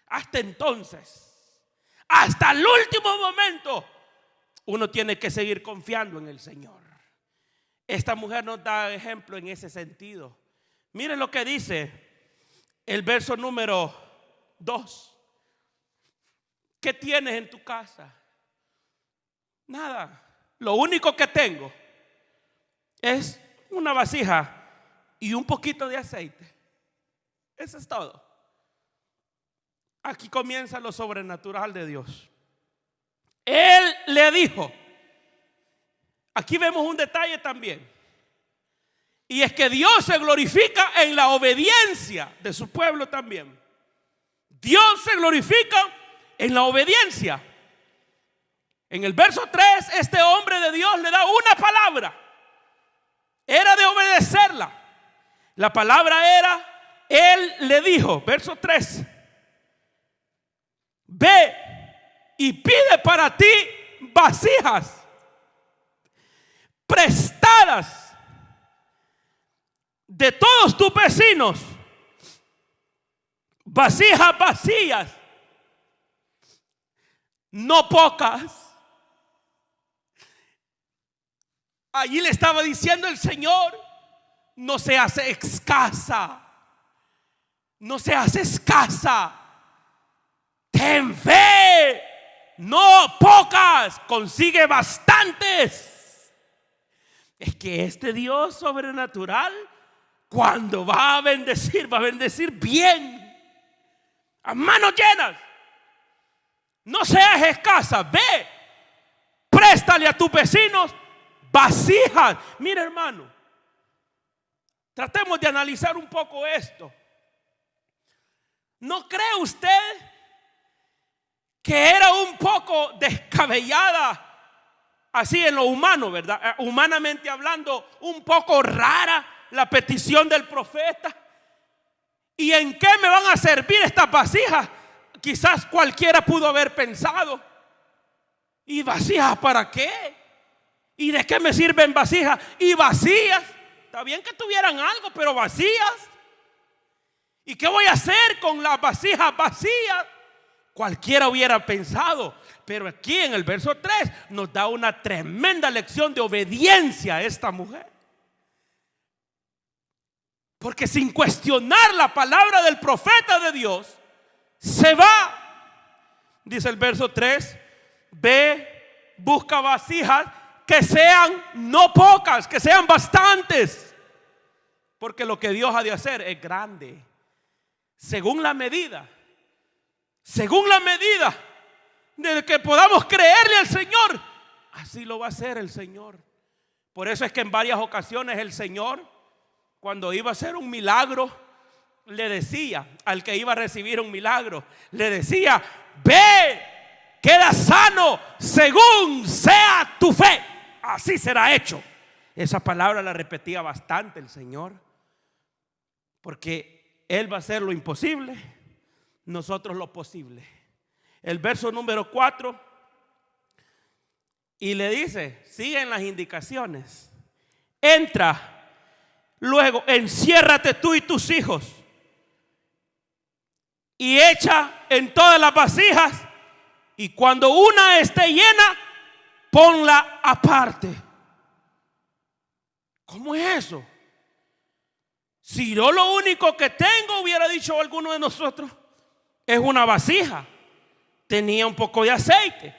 Hasta entonces, hasta el último momento, uno tiene que seguir confiando en el Señor. Esta mujer nos da ejemplo en ese sentido. Miren lo que dice el verso número 2. ¿Qué tienes en tu casa? Nada. Lo único que tengo es una vasija y un poquito de aceite. Eso es todo. Aquí comienza lo sobrenatural de Dios. Él le dijo, aquí vemos un detalle también, y es que Dios se glorifica en la obediencia de su pueblo también. Dios se glorifica en la obediencia. En el verso 3, este hombre de Dios le da una palabra. Era de obedecerla. La palabra era, él le dijo, verso 3, ve y pide para ti vasijas prestadas de todos tus vecinos, vasijas vacías, no pocas. Allí le estaba diciendo el Señor, no seas escasa, no seas escasa, ten fe. No pocas, consigue bastantes. Es que este Dios sobrenatural, cuando va a bendecir bien, a manos llenas. No seas escasa, ve, préstale a tus vecinos vasijas. Mira, hermano, tratemos de analizar un poco esto. ¿No cree usted que era un poco descabellada, así en lo humano, verdad? Humanamente hablando, un poco rara la petición del profeta. ¿Y en qué me van a servir estas vasijas? quizás cualquiera pudo haber pensado: ¿y vasijas para qué? ¿Y de qué me sirven vasijas? Y vacías. Está bien que tuvieran algo, pero vacías. ¿Y qué voy a hacer con las vasijas vacías? Cualquiera hubiera pensado. Pero aquí en el verso 3 nos da una tremenda lección de obediencia a esta mujer. Porque sin cuestionar la palabra del profeta de Dios, se va. Dice el verso 3: ve, busca vasijas que sean no pocas, que sean bastantes. Porque lo que Dios ha de hacer es grande. Según la medida de que podamos creerle al Señor, así lo va a hacer el Señor. Por eso es que en varias ocasiones el Señor, cuando iba a hacer un milagro, le decía al que iba a recibir un milagro, le decía: ve, queda sano según sea tu fe, así será hecho. Esa palabra la repetía bastante el Señor, porque Él va a hacer lo imposible, nosotros lo posible. El verso número 4, y le dice, siguen las indicaciones: entra, luego enciérrate tú y tus hijos, y echa en todas las vasijas, y cuando una esté llena, ponla aparte. ¿Cómo es eso? Si yo lo único que tengo, hubiera dicho alguno de nosotros, es una vasija, tenía un poco de aceite,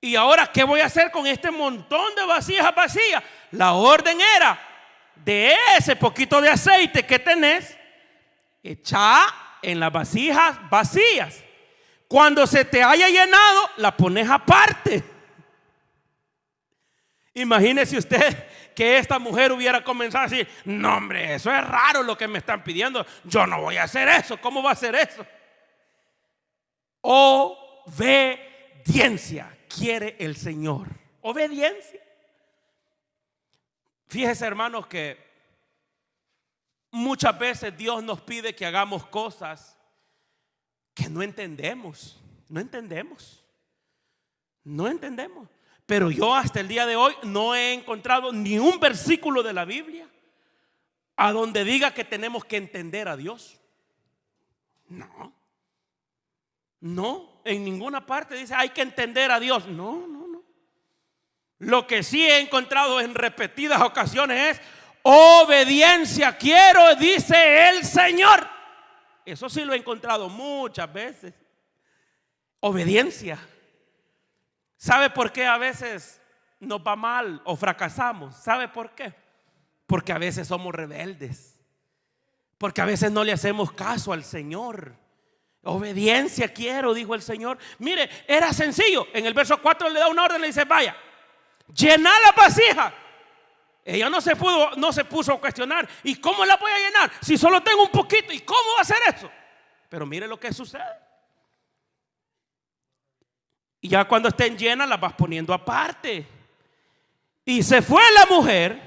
y ahora ¿qué voy a hacer con este montón de vasijas vacías? La orden era: de ese poquito de aceite que tenés, echa en las vasijas vacías. Cuando se te haya llenado, la pones aparte. Imagínese usted que esta mujer hubiera comenzado a decir: no, hombre, eso es raro lo que me están pidiendo, yo no voy a hacer eso. ¿Cómo va a hacer eso? Obediencia quiere el Señor. Obediencia. Fíjese, hermanos, que muchas veces Dios nos pide que hagamos cosas que no entendemos. No entendemos. Pero yo hasta el día de hoy no he encontrado ni un versículo de la Biblia a donde diga que tenemos que entender a Dios. No, en ninguna parte dice hay que entender a Dios. No. Lo que sí he encontrado en repetidas ocasiones es: obediencia quiero, dice el Señor. Eso sí lo he encontrado muchas veces. Obediencia. ¿Sabe por qué a veces nos va mal o fracasamos? ¿Sabe por qué? Porque a veces somos rebeldes, porque a veces no le hacemos caso al Señor. Obediencia quiero, dijo el Señor. Mire, era sencillo. En el verso 4 le da una orden, le dice: vaya, llena la vasija. Ella no se puso a cuestionar: ¿y cómo la voy a llenar si solo tengo un poquito? ¿Y cómo va a hacer eso? Pero mire lo que sucede. Y ya cuando estén llenas, las vas poniendo aparte. Y se fue la mujer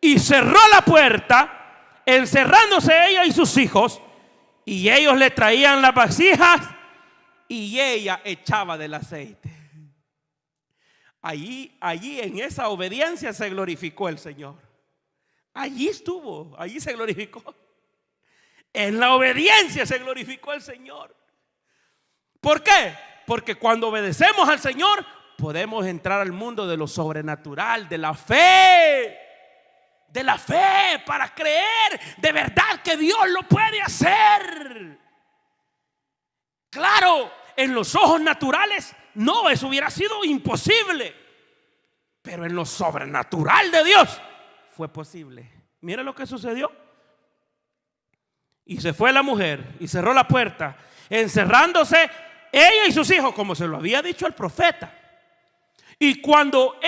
y cerró la puerta, encerrándose ella y sus hijos. Y ellos le traían las vasijas y ella echaba del aceite. Allí en esa obediencia se glorificó el Señor. Allí estuvo, allí se glorificó. En la obediencia se glorificó el Señor. ¿Por qué? Porque cuando obedecemos al Señor, podemos entrar al mundo de lo sobrenatural, de la fe. De la fe, para creer de verdad que Dios lo puede hacer. Claro, en los ojos naturales, no, eso hubiera sido imposible. Pero en lo sobrenatural de Dios fue posible. Mira lo que sucedió. Y se fue la mujer y cerró la puerta, encerrándose ella y sus hijos, como se lo había dicho el profeta. Y cuando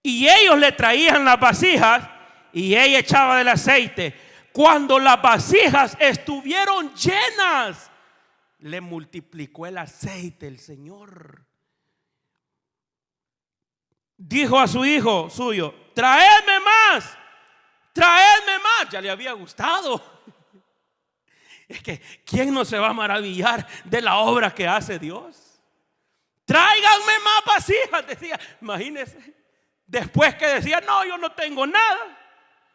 y ellos le traían las vasijas y ella echaba del aceite. Cuando las vasijas estuvieron llenas, le multiplicó el aceite el Señor. Dijo a su hijo suyo: traedme más. Ya le había gustado. Es que ¿quién no se va a maravillar de la obra que hace Dios? Tráiganme más vasijas, decía. Imagínense. Después que decía, no, yo no tengo nada.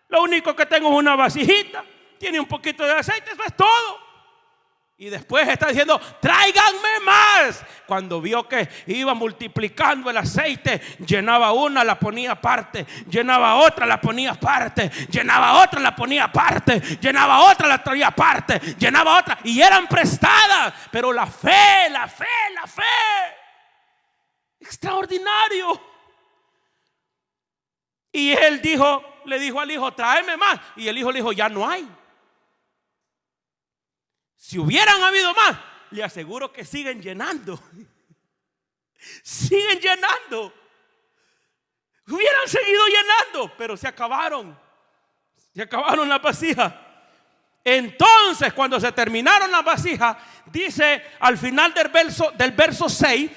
Lo único que tengo es una vasijita. Tiene un poquito de aceite, eso es todo. Y después está diciendo, tráiganme más. Cuando vio que iba multiplicando el aceite, llenaba una, la ponía aparte. Llenaba otra, la ponía aparte. Llenaba otra, la ponía aparte. Llenaba otra, la traía aparte. Llenaba otra. Y eran prestadas. Pero la fe. Extraordinario. Y él le dijo al hijo, tráeme más. Y el hijo le dijo, ya no hay. Si hubieran habido más, le aseguro que siguen llenando. Siguen llenando. Hubieran seguido llenando, pero se acabaron. Se acabaron las vasijas. Entonces, cuando se terminaron las vasijas, dice al final del verso 6,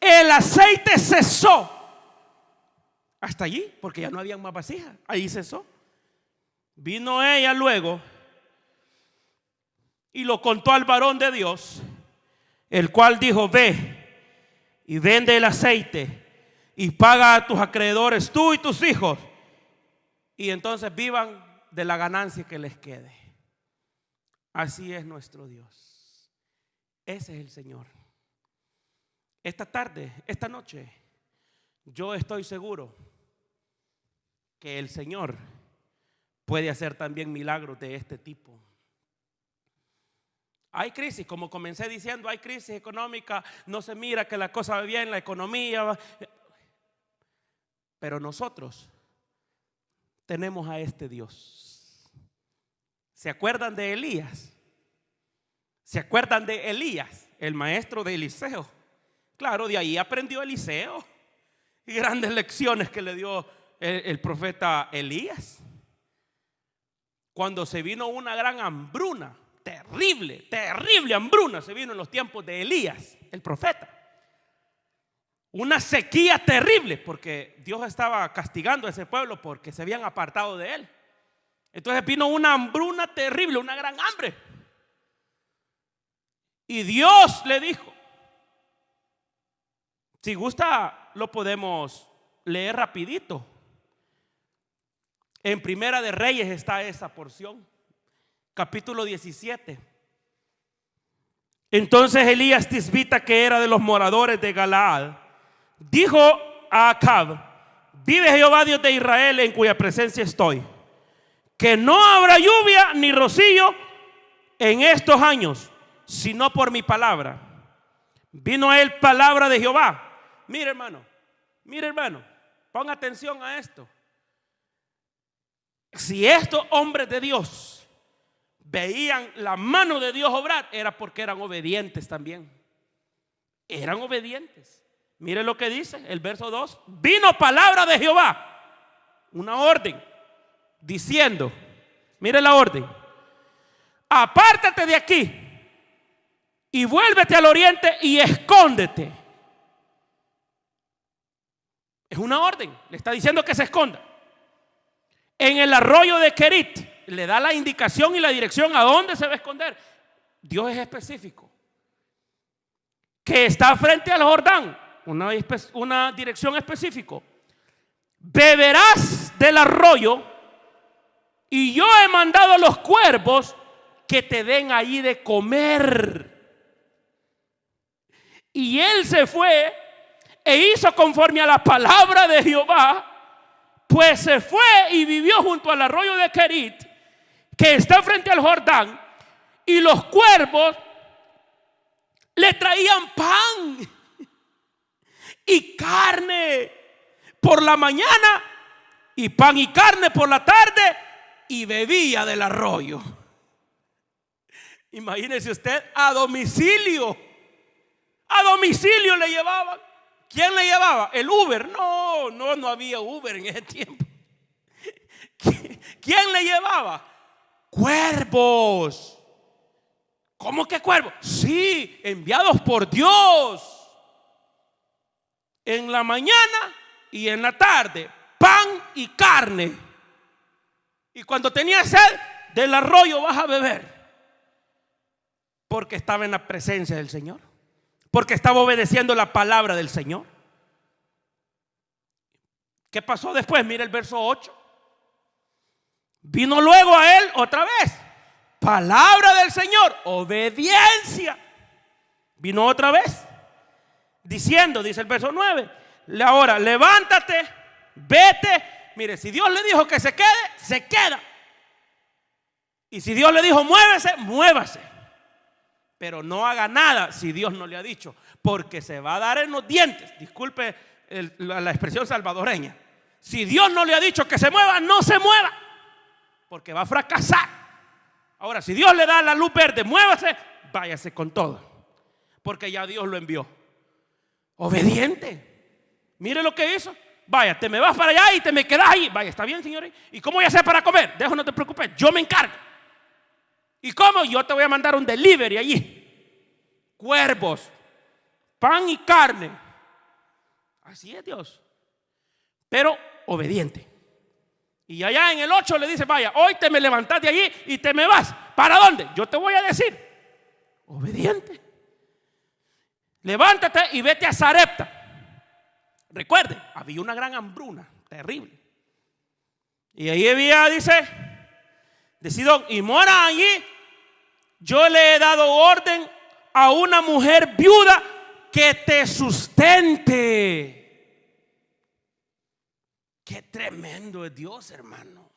el aceite cesó. Hasta allí, porque ya no había más vasijas. Ahí cesó. Vino ella luego y lo contó al varón de Dios, el cual dijo, ve y vende el aceite y paga a tus acreedores, tú y tus hijos, y entonces vivan de la ganancia que les quede. Así es nuestro Dios. Ese es el Señor. Esta tarde, esta noche, yo estoy seguro que el Señor puede hacer también milagros de este tipo. Hay crisis, como comencé diciendo, hay crisis económica, no se mira que la cosa va bien, la economía va. Pero nosotros tenemos a este Dios. ¿Se acuerdan de Elías? ¿Se acuerdan de Elías, el maestro de Eliseo? Claro, de ahí aprendió Eliseo. Y grandes lecciones que le dio el profeta Elías. Cuando se vino una gran hambruna, terrible hambruna se vino en los tiempos de Elías, el profeta. Una sequía terrible, porque Dios estaba castigando a ese pueblo porque se habían apartado de él. Entonces vino una hambruna terrible, una gran hambre. Y Dios le dijo, si gusta lo podemos leer rapidito. En Primera de Reyes está esa porción. Capítulo 17. Entonces Elías Tisbita, que era de los moradores de Galaad, dijo a Acab, vive Jehová Dios de Israel, en cuya presencia estoy, que no habrá lluvia ni rocío en estos años, sino por mi palabra. Vino a él palabra de Jehová. Mire hermano, ponga atención a esto. Si estos hombres de Dios veían la mano de Dios obrar, era porque eran obedientes también. Eran obedientes. Mire lo que dice el verso 2. Vino palabra de Jehová, una orden, diciendo, mire la orden, apártate de aquí y vuélvete al oriente y escóndete. Es una orden, le está diciendo que se esconda. En el arroyo de Querit, le da la indicación y la dirección a dónde se va a esconder. Dios es específico. Que está frente al Jordán, una dirección específica. Beberás del arroyo y yo he mandado a los cuervos que te den ahí de comer. Y él se fue e hizo conforme a la palabra de Jehová. Pues se fue y vivió junto al arroyo de Querit, que está frente al Jordán, y los cuervos le traían pan y carne por la mañana, y pan y carne por la tarde, y bebía del arroyo. Imagínese usted, a domicilio le llevaban. ¿Quién le llevaba? El Uber. No había Uber en ese tiempo. ¿Quién le llevaba? Cuervos. ¿Cómo que cuervos? Sí, enviados por Dios. En la mañana y en la tarde, pan y carne. Y cuando tenía sed, del arroyo vas a beber. Porque estaba en la presencia del Señor, porque estaba obedeciendo la palabra del Señor. ¿Qué pasó después? Mira el verso 8. Vino luego a él otra vez palabra del Señor, obediencia. Vino otra vez diciendo, dice el verso 9, ahora levántate, vete. Mire, si Dios le dijo que se quede, se queda. Y si Dios le dijo muévese, muévase. Pero no haga nada si Dios no le ha dicho, porque se va a dar en los dientes. Disculpe la expresión salvadoreña. Si Dios no le ha dicho que se mueva, no se mueva, porque va a fracasar. Ahora, si Dios le da la luz verde, muévase, váyase con todo, porque ya Dios lo envió. Obediente. Mire lo que hizo. Vaya, te me vas para allá y te me quedas ahí. Vaya, está bien, señores. ¿Y cómo voy a hacer para comer? Dejo, no te preocupes, yo me encargo. ¿Y cómo? Yo te voy a mandar un delivery allí. Cuervos, pan y carne. Así es Dios. Pero obediente. Y allá en el 8 le dice, vaya, hoy te me levantas de allí y te me vas. ¿Para dónde? Yo te voy a decir. Obediente. Levántate y vete a Sarepta. Recuerde, había una gran hambruna, terrible. Y ahí había, dice, de Sidón, y mora allí. Yo le he dado orden a una mujer viuda que te sustente. Qué tremendo es Dios, hermano.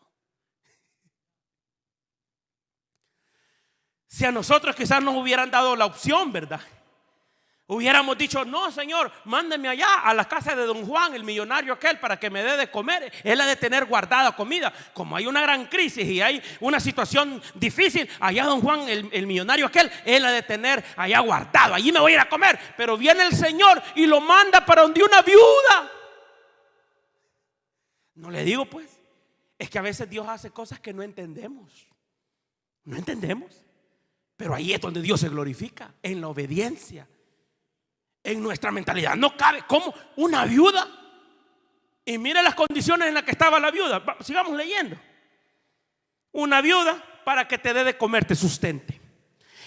Si a nosotros quizás nos hubieran dado la opción, ¿verdad? Hubiéramos dicho, no, Señor, mándeme allá a la casa de don Juan, el millonario aquel, para que me dé de comer. Él ha de tener guardada comida. Como hay una gran crisis y hay una situación difícil, allá don Juan, el millonario aquel, él ha de tener allá guardado. Allí me voy a ir a comer. Pero viene el Señor y lo manda para donde una viuda. No le digo pues, es que a veces Dios hace cosas que no entendemos. No entendemos. Pero ahí es donde Dios se glorifica, en la obediencia. En nuestra mentalidad no cabe. ¿Cómo? Una viuda. Y mire las condiciones en las que estaba la viuda. Sigamos leyendo. Una viuda para que te dé de comer, te sustente.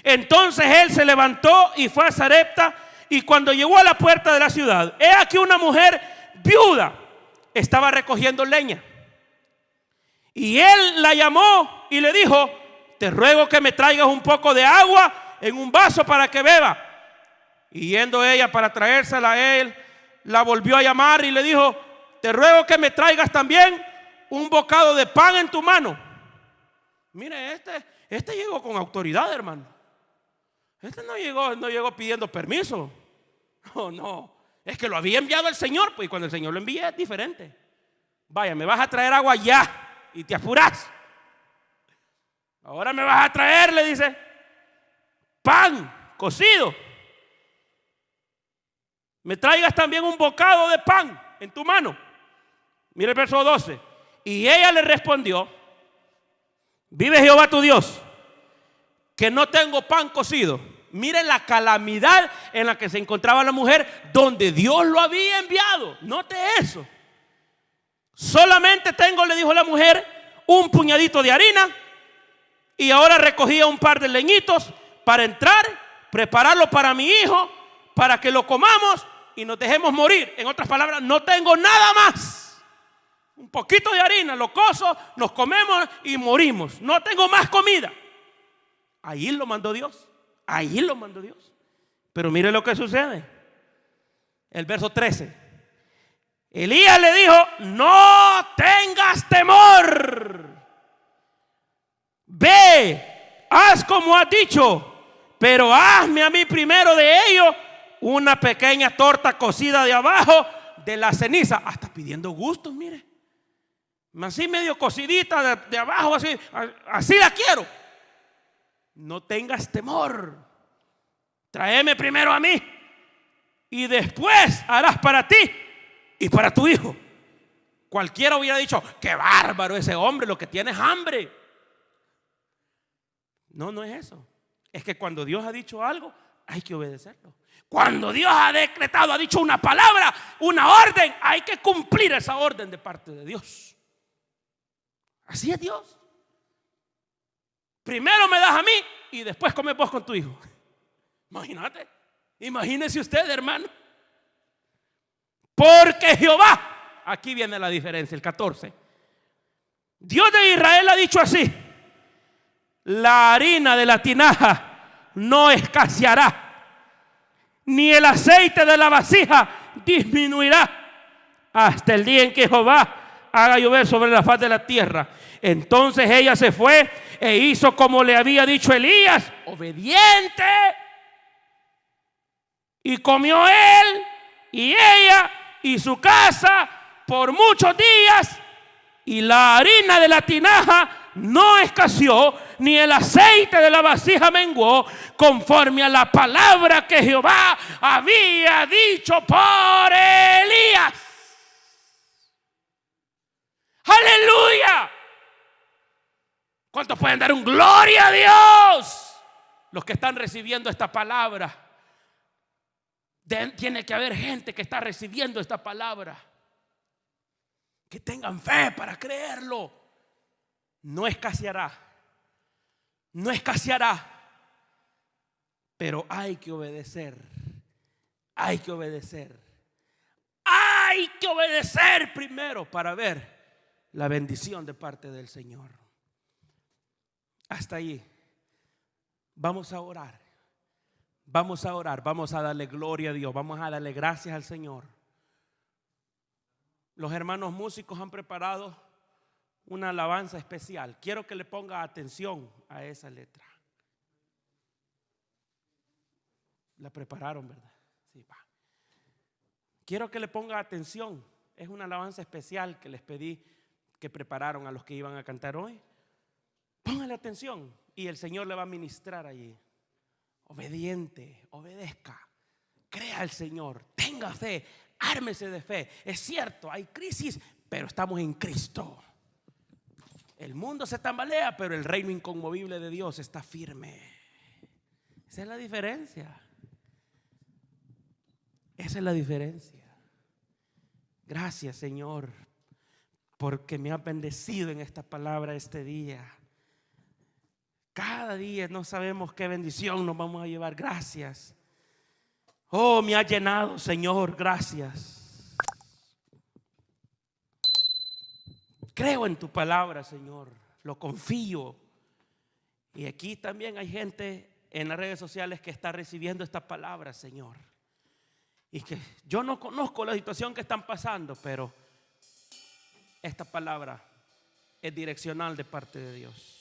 Entonces él se levantó y fue a Sarepta. Y cuando llegó a la puerta de la ciudad, he aquí una mujer viuda estaba recogiendo leña. Y él la llamó y le dijo, te ruego que me traigas un poco de agua en un vaso para que beba. Y yendo ella para traérsela a él, la volvió a llamar y le dijo, te ruego que me traigas también un bocado de pan en tu mano. Mire, este llegó con autoridad, hermano. Este no llegó pidiendo permiso. No, es que lo había enviado el Señor, pues, y cuando el Señor lo envía es diferente. Vaya, me vas a traer agua ya y te apuras. Ahora me vas a traer, le dice, pan cocido. Me traigas también un bocado de pan en tu mano. Mire el verso 12. Y ella le respondió, vive Jehová tu Dios, que no tengo pan cocido. Mire la calamidad en la que se encontraba la mujer, donde Dios lo había enviado. Note eso. Solamente tengo, le dijo la mujer, un puñadito de harina. Y ahora recogía un par de leñitos para entrar, prepararlo para mi hijo, para que lo comamos y nos dejemos morir. En otras palabras, no tengo nada más. Un poquito de harina, lo cozo, nos comemos y morimos. No tengo más comida. Ahí lo mandó Dios. Ahí lo mandó Dios. Pero mire lo que sucede. El verso 13. Elías le dijo, no tengas temor. Ve, haz como has dicho, pero hazme a mí primero de ello una pequeña torta cocida de abajo de la ceniza. Hasta pidiendo gustos, mire. Así medio cocidita de abajo, así la quiero. No tengas temor. Tráeme primero a mí y después harás para ti y para tu hijo. Cualquiera hubiera dicho, qué bárbaro ese hombre, lo que tiene es hambre. No, no es eso. Es que cuando Dios ha dicho algo, hay que obedecerlo. Cuando Dios ha decretado, ha dicho una palabra, una orden, hay que cumplir esa orden de parte de Dios. Así es Dios. Primero me das a mí y después comes vos con tu hijo. Imagínate, imagínese usted, hermano. Porque Jehová, aquí viene la diferencia, el 14. Dios de Israel ha dicho así: la harina de la tinaja no escaseará, ni el aceite de la vasija disminuirá, hasta el día en que Jehová haga llover sobre la faz de la tierra. Entonces ella se fue e hizo como le había dicho Elías, obediente. Y comió él y ella y su casa por muchos días, y la harina de la tinaja no escaseó, ni el aceite de la vasija menguó, conforme a la palabra que Jehová había dicho por Elías. ¡Aleluya! ¿Cuántos pueden dar un gloria a Dios? Los que están recibiendo esta palabra. Tiene que haber gente que está recibiendo esta palabra, que tengan fe para creerlo. No escaseará, no escaseará, pero hay que obedecer. Hay que obedecer. Hay que obedecer primero para ver la bendición de parte del Señor. Hasta ahí. Vamos a orar. Vamos a orar, vamos a darle gloria a Dios, vamos a darle gracias al Señor. Los hermanos músicos han preparado una alabanza especial. Quiero que le ponga atención a esa letra. La prepararon, ¿verdad? Sí, va. Quiero que le ponga atención. Es una alabanza especial que les pedí que prepararon a los que iban a cantar hoy. Póngale atención y el Señor le va a ministrar allí. Obediente, obedezca, crea al Señor, tenga fe, ármese de fe. Es cierto, hay crisis, pero estamos en Cristo. El mundo se tambalea, pero el reino inconmovible de Dios está firme. Esa es la diferencia. Esa es la diferencia. Gracias, Señor, porque me ha bendecido en esta palabra este día. Cada día no sabemos qué bendición nos vamos a llevar. Gracias. Oh, me ha llenado, Señor. Gracias. Creo en tu palabra, Señor. Lo confío. Y aquí también hay gente en las redes sociales que está recibiendo esta palabra, Señor. Y que yo no conozco la situación que están pasando, pero esta palabra es direccional de parte de Dios.